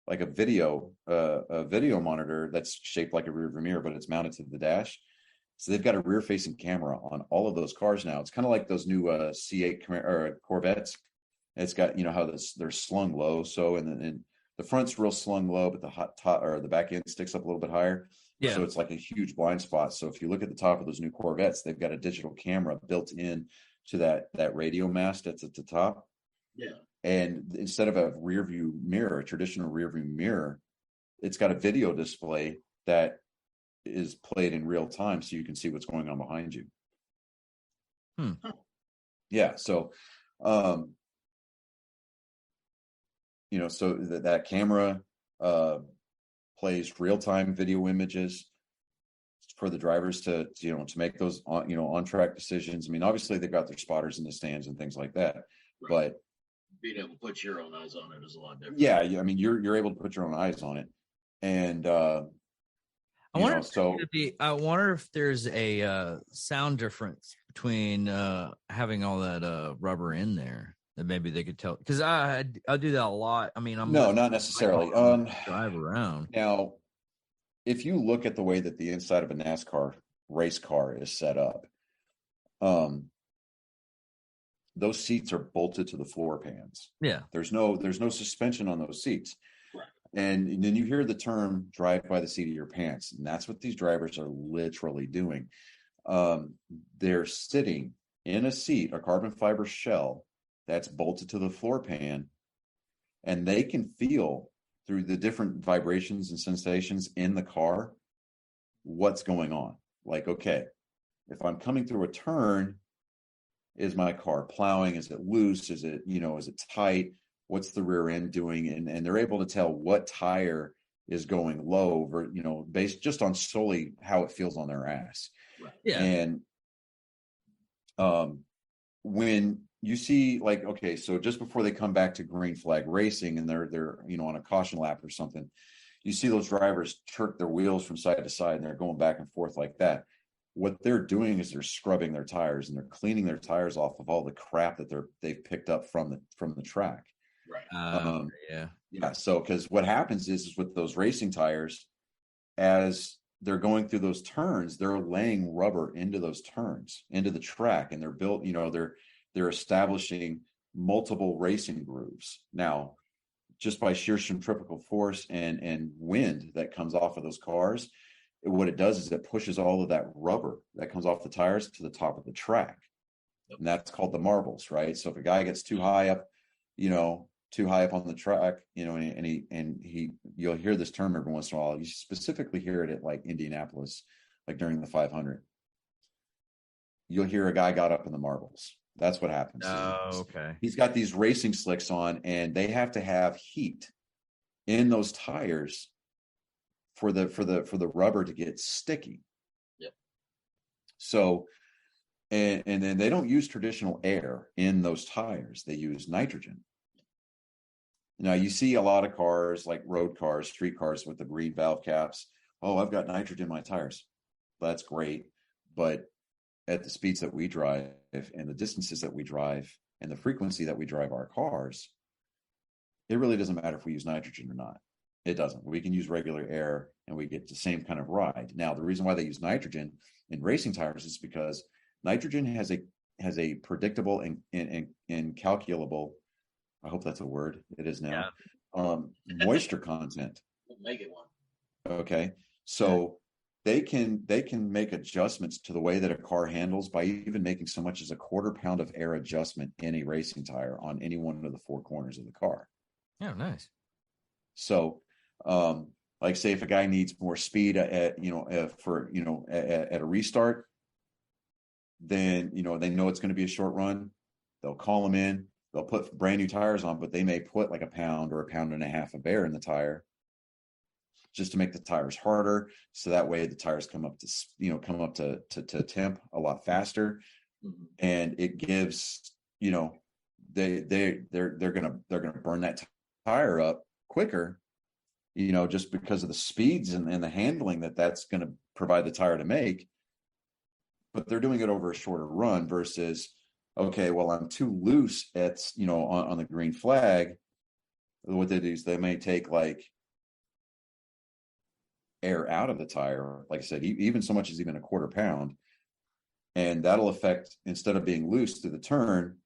like a video monitor that's shaped like a rear view mirror, but it's mounted to the dash. So they've got a rear facing camera on all of those cars now. It's kind of like those new C8 Corvettes. It's got, how they're slung low. So, and the front's real slung low, but the top or the back end sticks up a little bit higher. Yeah. So it's like a huge blind spot. So if you look at the top of those new Corvettes, they've got a digital camera built in to that radio mast that's at the top. Yeah. And instead of a rear view mirror, a traditional rear view mirror, it's got a video display that is played in real time so you can see what's going on behind you. Yeah. So, so that camera plays real-time video images for the drivers to make those on-track decisions. I mean, obviously they've got their spotters in the stands and things like that, right. But being able to put your own eyes on it is a lot different. Yeah, I mean, you're able to put your own eyes on it, and I wonder if there's a sound difference between having all that rubber in there. That maybe they could tell, because I do that a lot. I mean, not necessarily. Drive around now. If you look at the way that the inside of a NASCAR race car is set up, those seats are bolted to the floor pans. Yeah, there's no suspension on those seats. Right. And then you hear the term "drive by the seat of your pants," and that's what these drivers are literally doing. They're sitting in a seat, a carbon fiber shell that's bolted to the floor pan, and they can feel through the different vibrations and sensations in the car what's going on. Like, okay, if I'm coming through a turn, is my car plowing? Is it loose? Is it, is it tight? What's the rear end doing? And they're able to tell what tire is going low, based just on solely how it feels on their ass. Right. Yeah. And when you see, like, okay, so just before they come back to green flag racing and they're on a caution lap or something, you see those drivers jerk their wheels from side to side and they're going back and forth like that. What they're doing is they're scrubbing their tires and they're cleaning their tires off of all the crap that they've picked up from the track. Right. Yeah. Yeah. So, because what happens is with those racing tires, as they're going through those turns, they're laying rubber into those turns, into the track, and they're built, they're establishing multiple racing grooves. Now, just by sheer centrifugal force and wind that comes off of those cars, what it does is it pushes all of that rubber that comes off the tires to the top of the track. And that's called the marbles, right? So if a guy gets too high up on the track, you'll hear this term every once in a while. You specifically hear it at like Indianapolis, like during the 500. You'll hear a guy got up in the marbles. That's what happens. Oh, okay. He's got these racing slicks on, and they have to have heat in those tires for the rubber to get sticky. Yep. So, and then they don't use traditional air in those tires. They use nitrogen. Now you see a lot of cars, like road cars, street cars with the green valve caps. Oh, I've got nitrogen in my tires. That's great. But at the speeds that we drive and the distances that we drive and the frequency that we drive our cars, it really doesn't matter if we use nitrogen or not. It doesn't. We can use regular air and we get the same kind of ride. Now, the reason why they use nitrogen in racing tires is because nitrogen has a predictable and calculable, I hope that's a word. It is now. Yeah. Moisture content. We'll make it one. Okay. So they can make adjustments to the way that a car handles by even making so much as a quarter pound of air adjustment in a racing tire on any one of the four corners of the car. Oh, nice. So, like say if a guy needs more speed at a restart, then, they know it's going to be a short run. They'll call them in. They'll put brand new tires on, but they may put like a pound or a pound and a half of air in the tire just to make the tires harder. So that way the tires come up to temp a lot faster. Mm-hmm. And it gives, they're going to burn that tire up quicker, just because of the speeds and the handling that's going to provide the tire to make. But they're doing it over a shorter run versus, okay, well, I'm too loose at, on the green flag. What they do is they may take like air out of the tire, like I said, even so much as even a quarter pound. And that'll affect, instead of being loose through the turn,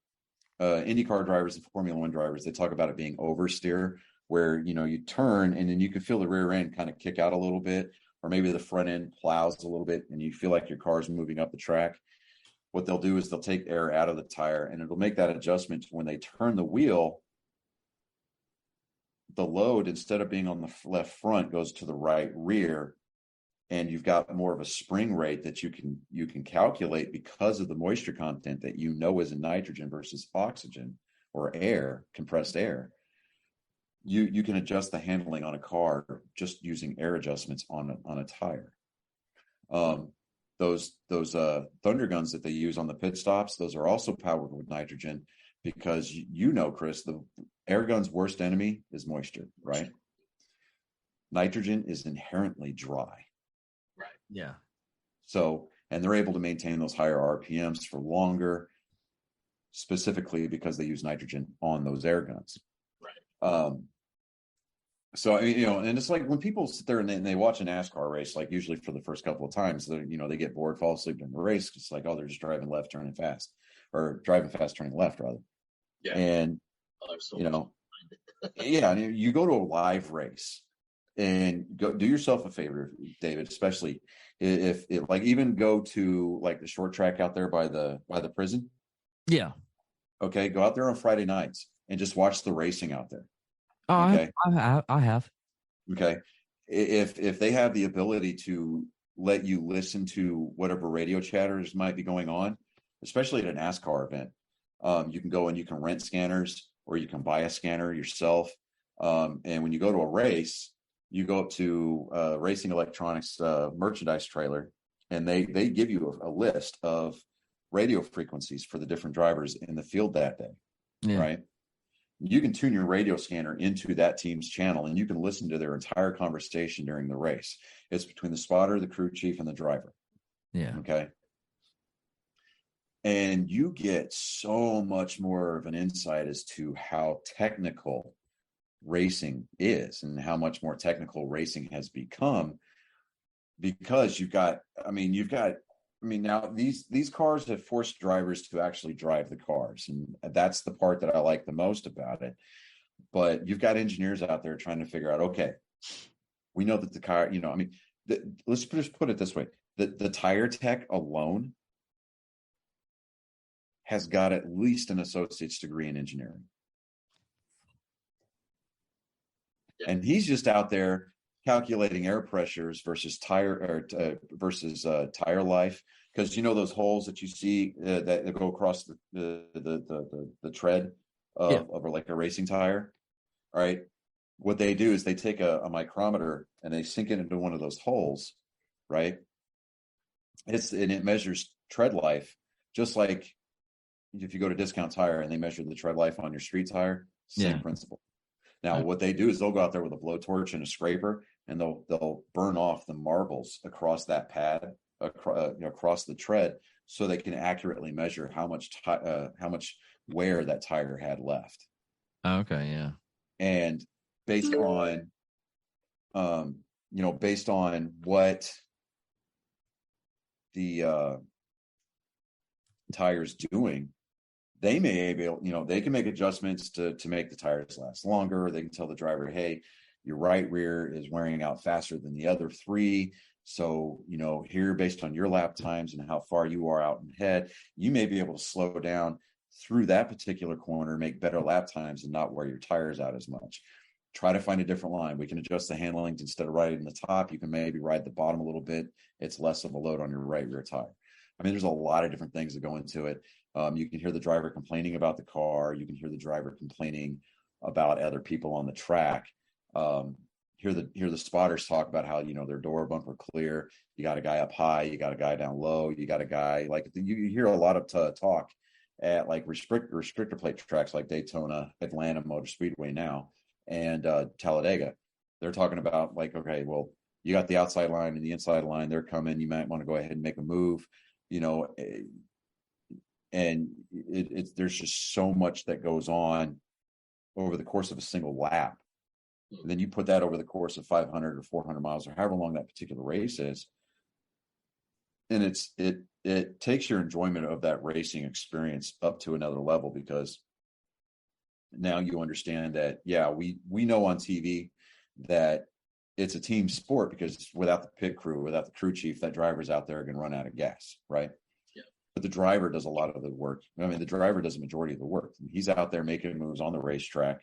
IndyCar drivers and Formula One drivers, they talk about it being oversteer, where, you turn and then you can feel the rear end kind of kick out a little bit, or maybe the front end plows a little bit and you feel like your car's moving up the track. What they'll do is they'll take air out of the tire and it'll make that adjustment when they turn the wheel. The load, instead of being on the left front, goes to the right rear, and you've got more of a spring rate that you can calculate because of the moisture content that is in nitrogen versus oxygen or air, compressed air. You can adjust the handling on a car just using air adjustments on a tire. Those thunder guns that they use on the pit stops, those are also powered with nitrogen, because Chris, the air gun's worst enemy is moisture, right? Nitrogen is inherently dry. Right. Yeah. So, and they're able to maintain those higher RPMs for longer, specifically because they use nitrogen on those air guns. Right. So, and it's like when people sit there and they watch a NASCAR race, like usually for the first couple of times, they get bored, fall asleep during the race. It's like, oh, they're just driving left, turning fast, or driving fast, turning left, rather. Yeah. And, yeah, and you go to a live race and do yourself a favor, David, especially if like even go to like the short track out there by the prison. Yeah. Okay. Go out there on Friday nights and just watch the racing out there. Oh, okay. I have. Okay. If they have the ability to let you listen to whatever radio chatters might be going on, especially at a NASCAR event, you can go and you can rent scanners, or you can buy a scanner yourself. And when you go to a race, you go up to Racing Electronics merchandise trailer, and they give you a list of radio frequencies for the different drivers in the field that day. Yeah. Right. You can tune your radio scanner into that team's channel, and you can listen to their entire conversation during the race. It's between the spotter, the crew chief, and the driver. Yeah. Okay. And you get so much more of an insight as to how technical racing is and how much more technical racing has become, because now these cars have forced drivers to actually drive the cars, and that's the part that I like the most about it. But you've got engineers out there trying to figure out, okay, we know that the car, let's just put it this way: the tire tech alone has got at least an associate's degree in engineering. Yeah. And he's just out there calculating air pressures versus tire life, because those holes that you see that go across the tread of like a racing tire. All right, what they do is they take a micrometer and they sink it into one of those holes, right? It measures tread life, just like if you go to Discount Tire and they measure the tread life on your street tire, same principle. Now, what they do is they'll go out there with a blowtorch and a scraper, and they'll burn off the marbles across that pad, across the tread, so they can accurately measure how much wear that tire had left. Okay, yeah. And based on what the tire's doing, they may be able, they can make adjustments to make the tires last longer. They can tell the driver, hey, your right rear is wearing out faster than the other three. So, here, based on your lap times and how far you are out ahead, you may be able to slow down through that particular corner, make better lap times, and not wear your tires out as much. Try to find a different line. We can adjust the handling. Instead of riding the top, you can maybe ride the bottom a little bit. It's less of a load on your right rear tire. I mean, there's a lot of different things that go into it. You can hear the driver complaining about the car. You can hear the driver complaining about other people on the track. Hear the spotters talk about how, their door bumper clear. You got a guy up high. You got a guy down low. You got a guy you hear a lot of talk at like restrictor plate tracks like Daytona, Atlanta Motor Speedway now, and Talladega. They're talking about like, okay, well, you got the outside line and the inside line. They're coming. You might want to go ahead and make a move. And there's just so much that goes on over the course of a single lap. And then you put that over the course of 500 or 400 miles or however long that particular race is, and it takes your enjoyment of that racing experience up to another level, because now you understand that, we know on TV that it's a team sport, because without the pit crew, without the crew chief, that driver's out there going to run out of gas, right? But the driver does a lot of the work. I mean, the driver does a majority of the work. He's out there making moves on the racetrack.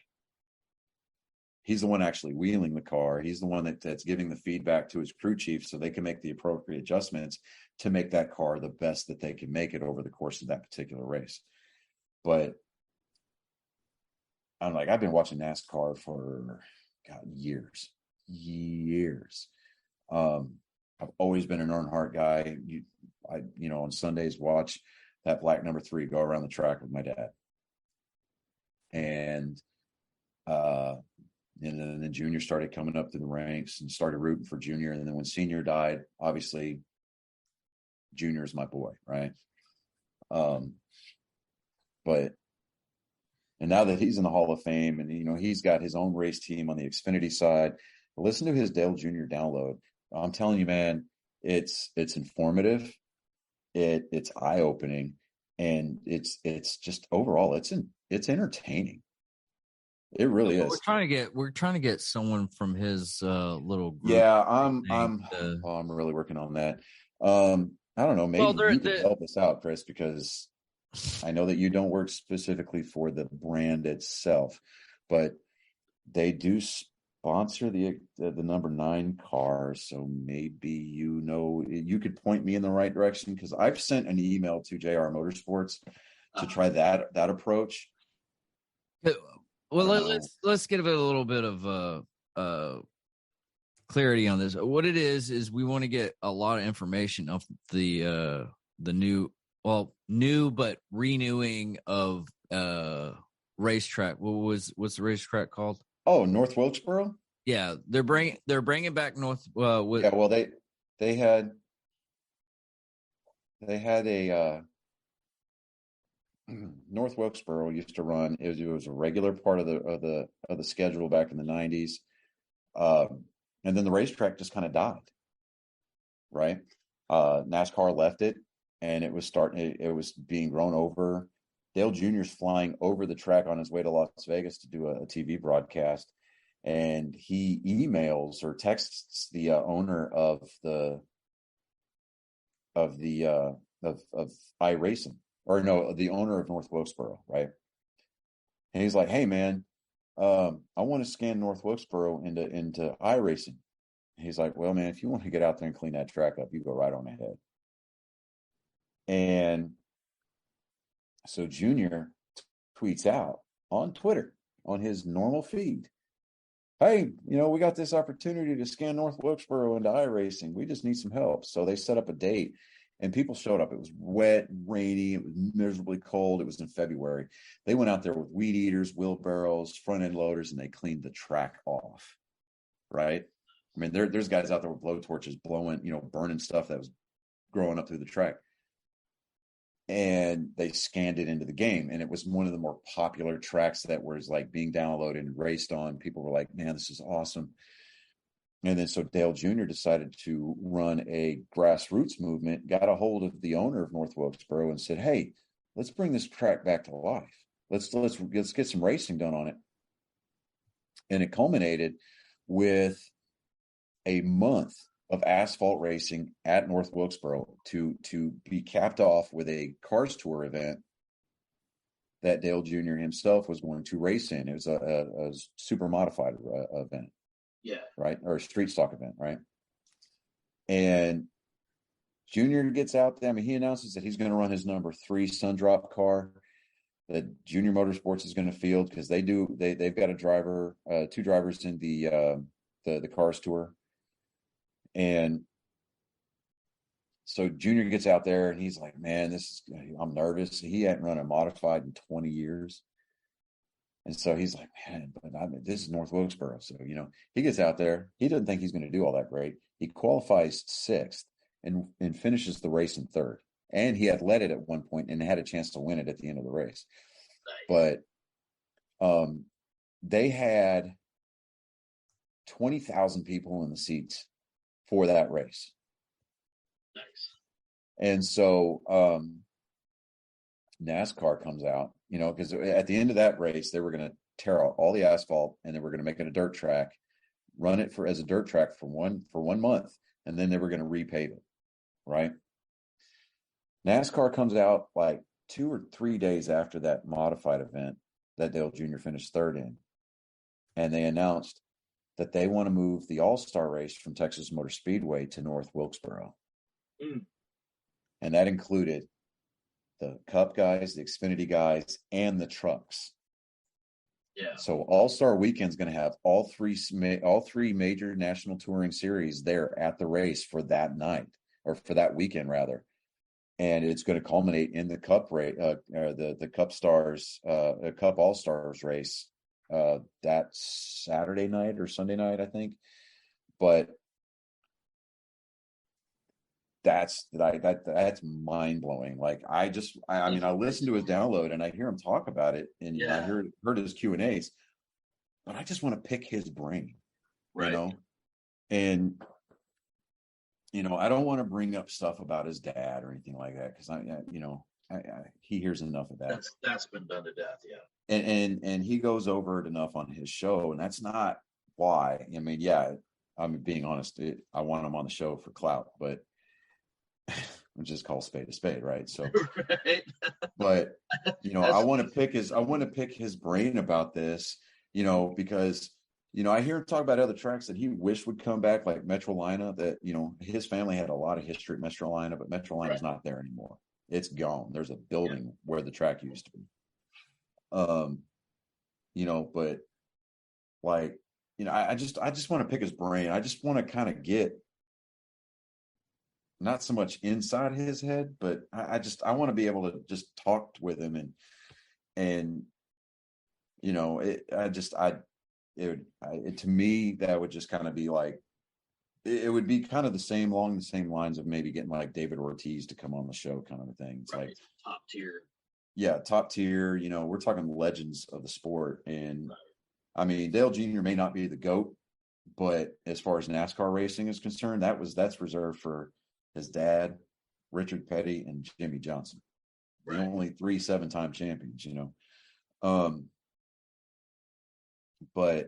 He's the one actually wheeling the car. He's the one that's giving the feedback to his crew chief so they can make the appropriate adjustments to make that car the best that they can make it over the course of that particular race. But I've been watching NASCAR for years. I've always been an Earnhardt guy. I on Sundays watch that black number 3 go around the track with my dad. And then Junior started coming up through the ranks and started rooting for Junior. And then when Senior died, obviously Junior is my boy, right? And now that he's in the Hall of Fame and, he's got his own race team on the Xfinity side, listen to his Dale Jr. download. I'm telling you, man, it's informative. It's eye-opening, and it's just overall, it's entertaining. It really is. We're trying to get someone from his little group. Yeah, I'm really working on that. I don't know, maybe you could help us out, Chris, because I know that you don't work specifically for the brand itself, but they do sponsor the number 9 car. So maybe, you could point me in the right direction, because I've sent an email to JR Motorsports to try that approach. Well, let's get a little bit of clarity on this. What it is we want to get a lot of information of the new but renewing of racetrack. What's the racetrack called? Oh, North Wilkesboro. Yeah, they're bringing back North. They had a North Wilkesboro used to run. It was a regular part of the schedule back in the 90s, and then the racetrack just kind of died. Right, NASCAR left it, and it was starting. It was being grown over. Dale Jr.'s flying over the track on his way to Las Vegas to do a TV broadcast, and he emails or texts the owner of iRacing, or no, the owner of North Wilkesboro, right? And he's like, "Hey, man, I want to scan North Wilkesboro into iRacing." He's like, "Well, man, if you want to get out there and clean that track up, you go right on ahead." And so Junior tweets out on Twitter on his normal feed, "Hey, we got this opportunity to scan North Wilkesboro into iRacing. We just need some help." So they set up a date, and people showed up. It was wet, rainy, it was miserably cold. It was in February. They went out there with weed eaters, wheelbarrows, front end loaders, and they cleaned the track off. Right? I mean, there's guys out there with blowtorches blowing, burning stuff that was growing up through the track. And they scanned it into the game, and it was one of the more popular tracks that was like being downloaded and raced on. People were like, "Man, this is awesome." And then so Dale Jr. decided to run a grassroots movement, got a hold of the owner of North Wilkesboro and said, "Hey, let's bring this track back to life. Let's get some racing done on it." And it culminated with a month of asphalt racing at North Wilkesboro to be capped off with a Cars Tour event that Dale Jr. himself was going to race in. It was a super modified event. Yeah. Right. Or a street stock event. Right. And Junior gets out there. I mean, he announces that he's going to run his number 3 Sundrop car that Junior Motorsports is going to field, because they've got a driver, 2 drivers in the Cars Tour. And so Junior gets out there and he's like, "Man, I'm nervous." He hadn't run a modified in 20 years. And so he's like, "Man, but this is North Wilkesboro." So, he gets out there. He doesn't think he's going to do all that great. He qualifies 6th and finishes the race in 3rd. And he had led it at one point and had a chance to win it at the end of the race. Nice. But they had 20,000 people in the seats for that race. Nice. And so NASCAR comes out, because at the end of that race, they were going to tear out all the asphalt, and they were going to make it a dirt track, run it as a dirt track for one month, and then they were going to repave it. Right. NASCAR comes out like 2 or 3 days after that modified event that Dale Jr. finished 3rd in. And they announced that they want to move the All-Star race from Texas Motor Speedway to North Wilkesboro. Mm. And that included the Cup guys, the Xfinity guys, and the trucks. Yeah. So All-Star Weekend's going to have all three major national touring series there at the race for that night, or for that weekend rather. And it's going to culminate in the Cup race, the Cup Stars, Cup All Stars race that Saturday night or Sunday night, I think. But that's mind blowing. Like I mean, I listened to his download and I hear him talk about it, and I heard his Q&As, but I just want to pick his brain, right. And I don't want to bring up stuff about his dad or anything like that, because he hears enough of that. That's been done to death, yeah. And he goes over it enough on his show, and that's not why. I mean, yeah, I'm being honest. I want him on the show for clout, but we just call spade a spade, right? So, right. But I want to pick his brain about this, because. I hear him talk about other tracks that he wished would come back, like Metrolina, that, his family had a lot of history at Metrolina, but Metrolina's not there anymore. It's gone. There's a building where the track used to be. But like, I just want to pick his brain. I just want to kind of get not so much inside his head, but I want to be able to just talk with him and to me, that would just kind of be like, it would be kind of along the same lines of maybe getting like David Ortiz to come on the show, kind of a thing. It's like top tier. top tier. You know, we're talking legends of the sport. And I mean, Dale Jr. may not be the GOAT, but as far as NASCAR racing is concerned, that's reserved for his dad, Richard Petty, and Jimmy Johnson. The only 3 7-time champions, you know. But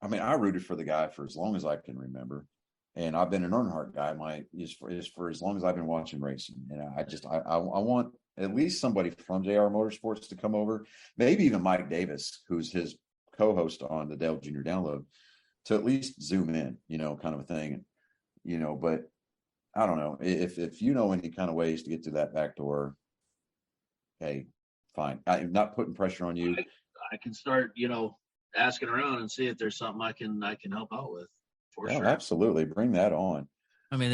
I mean, I rooted for the guy for as long as I can remember. And I've been an Earnhardt guy for as long as I've been watching racing. And I want at least somebody from JR Motorsports to come over, maybe even Mike Davis, who's his co-host on the Dale Jr. Download, to at least zoom in, you know, kind of a thing. And, you know, but I don't know if you know any kind of ways to get to that back door. Hey, fine. I'm not putting pressure on you. I can start, you know, asking around and see if there's something I can help out with. For sure. Absolutely. Bring that on. I mean,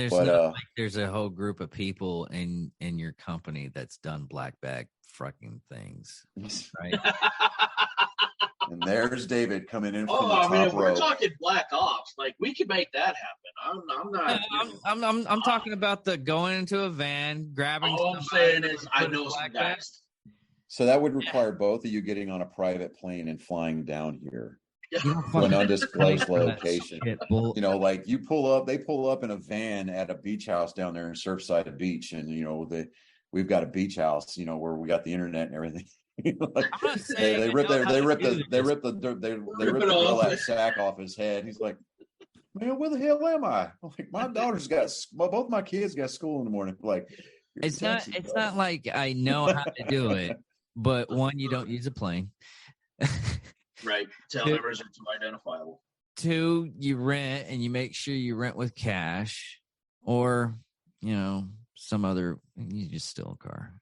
there's a whole group of people in your company that's done black bag fucking things, right? And there's David coming in from the I top mean, if row. we're talking black ops, like we can make that happen. I'm not. I'm talking about the going into a van, grabbing. All I'm saying is, I know some guys. So that would require both of you getting on a private plane and flying down here to an undisclosed location. You know, like they pull up in a van at a beach house down there in Surfside Beach, and you know we've got a beach house, you know, where we got the internet and everything. Like, they rip the burlap sack off his head. He's like, man, where the hell am I? Like, my daughter's both my kids got school in the morning. Like, it's not like I know how to do it, but one, you don't use a plane. Right. Tail numbers are too identifiable. 2, you rent, and you make sure you rent with cash, or you know, some other. You just steal a car.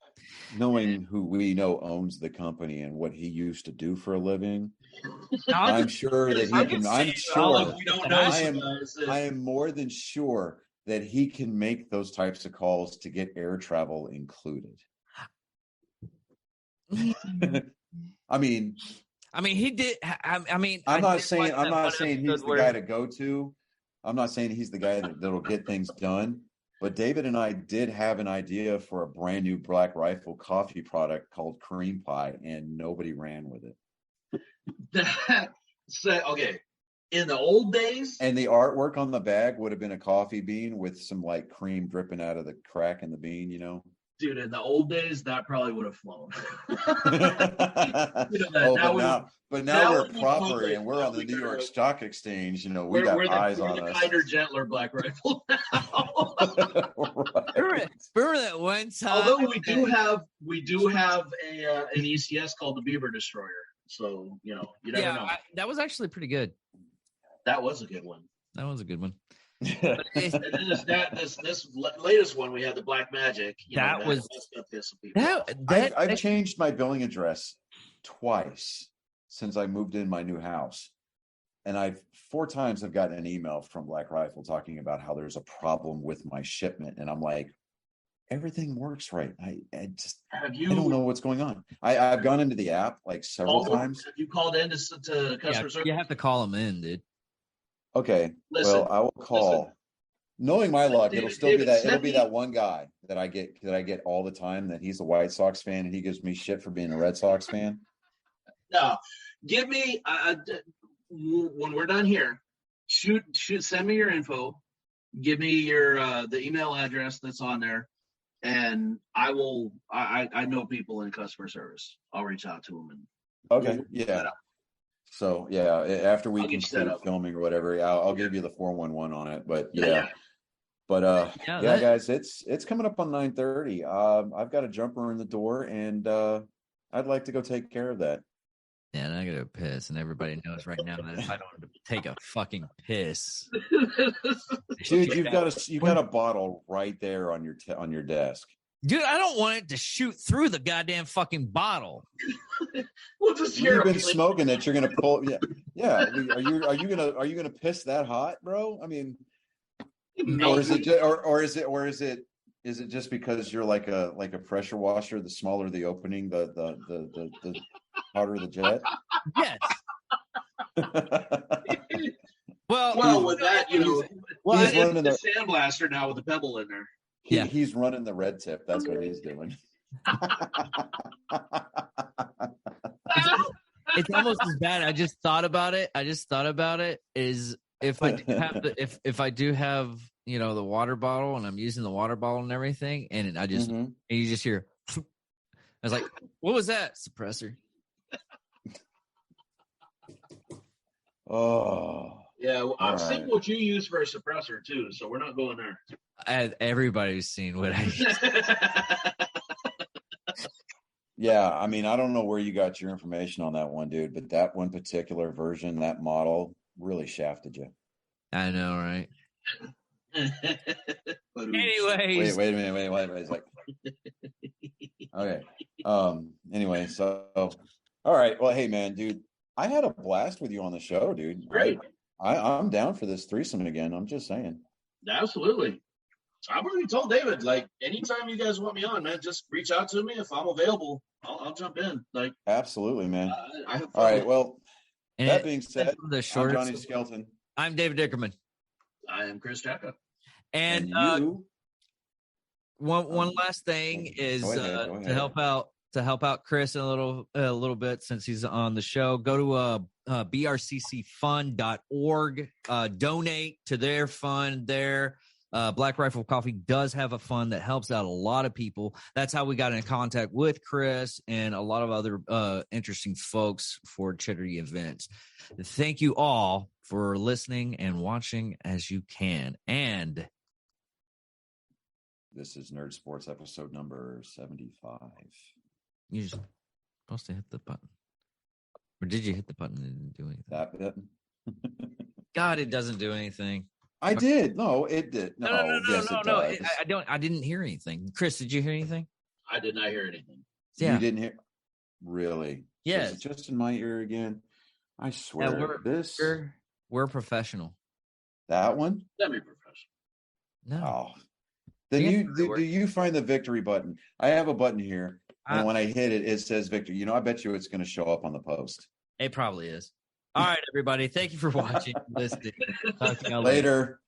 Knowing who we know owns the company and what he used to do for a living, I'm sure that he can. I am more than sure that he can make those types of calls to get air travel included. I mean, he did. I'm not saying he's the guy to go to. I'm not saying he's the guy that'll get things done. But David and I did have an idea for a brand new Black Rifle coffee product called Cream Pie, and nobody ran with it. Okay. In the old days, and the artwork on the bag would have been a coffee bean with some like cream dripping out of the crack in the bean, you know. Dude, in the old days, that probably would have flown. But now we're proper and we're on the New York Stock Exchange. You know, we got eyes on us. We're the kinder, gentler Black Rifle now. Right. Remember that one time? Although we do have an ECS called the Beaver Destroyer. So, you know, you never know. That was actually pretty good. That was a good one. That was a good one. And then this latest one, we had the Black Magic. I've changed my billing address twice since I moved in my new house, and I've 4 times I've gotten an email from Black Rifle talking about how there's a problem with my shipment, and I'm like, everything works right. I don't know what's going on. I've gone into the app like several times. Have you called in to customer service? You have to call them in, dude. Okay. Well, I will call. Knowing my luck, it'll still be that. It'll be that one guy that I get all the time. That he's a White Sox fan and he gives me shit for being a Red Sox fan. No, give me when we're done here. Send me your info. Give me your the email address that's on there, and I will. I know people in customer service. I'll reach out to them. Okay. Yeah. So yeah, after we complete filming or whatever, I'll give you the 411 on it. But but guys, it's coming up on 9:30. I've got a jumper in the door, and I'd like to go take care of that. Yeah, and I gotta piss, and everybody knows right now that if I don't take a fucking piss, dude, you've got a bottle right there on your desk. Dude, I don't want it to shoot through the goddamn fucking bottle. We'll just hear. You've been smoking that you're gonna pull. Yeah. Are you gonna piss that hot, bro? I mean, no. Or is it just because you're like a pressure washer? The smaller the opening, the hotter the jet. Yes. Well, with that, you know, he's running the sandblaster now with the pebble in there. He's running the red tip. That's what he's doing. It's almost as bad. I just thought about it. Is if I do have if I do have the water bottle and I'm using the water bottle and everything, and I just and you just hear. I was like, "What was that suppressor?" Oh, yeah. Well, I've seen right. what you use for a suppressor too, so we're not going there. Everybody's seen what I use. Yeah, I mean, I don't know where you got your information on that one, dude, but that one particular version, that model, really shafted you. I know, right? Anyways, wait a minute, wait. It's like, okay. Anyway, so all right. Well, hey, man, dude, I had a blast with you on the show, dude. Great. I'm down for this threesome again. I'm just saying. Absolutely. I've already told David, like, anytime you guys want me on, man, just reach out to me. If I'm available, I'll jump in. Like, absolutely, man. I have fun. All right. Well, and that being said, I'm Johnny Skelton. I'm David Dickerman. I am Chris Jacka. And you. One last thing is go ahead. to help out Chris a little bit since he's on the show. Go to brccfund.org. Donate to their fund there. Black Rifle Coffee does have a fund that helps out a lot of people. That's how we got in contact with Chris and a lot of other interesting folks for charity events. Thank you all for listening and watching as you can. And this is Nerd Sports episode number 75. You're supposed to hit the button. Or did you hit the button and it didn't do anything? That button? God, it doesn't do anything. I did. No, it did. No, yes, it does. I didn't hear anything. Chris, did you hear anything? I did not hear anything. Yeah. You didn't hear? Really? Yes. So is it just in my ear again? I swear. Yeah, we're professional. That one? Semi-professional. No. Oh. Then do you find the victory button? I have a button here, and when I hit it, it says victory. I bet you it's going to show up on the post. It probably is. All right, everybody. Thank you for watching, listening. Talk to you Later.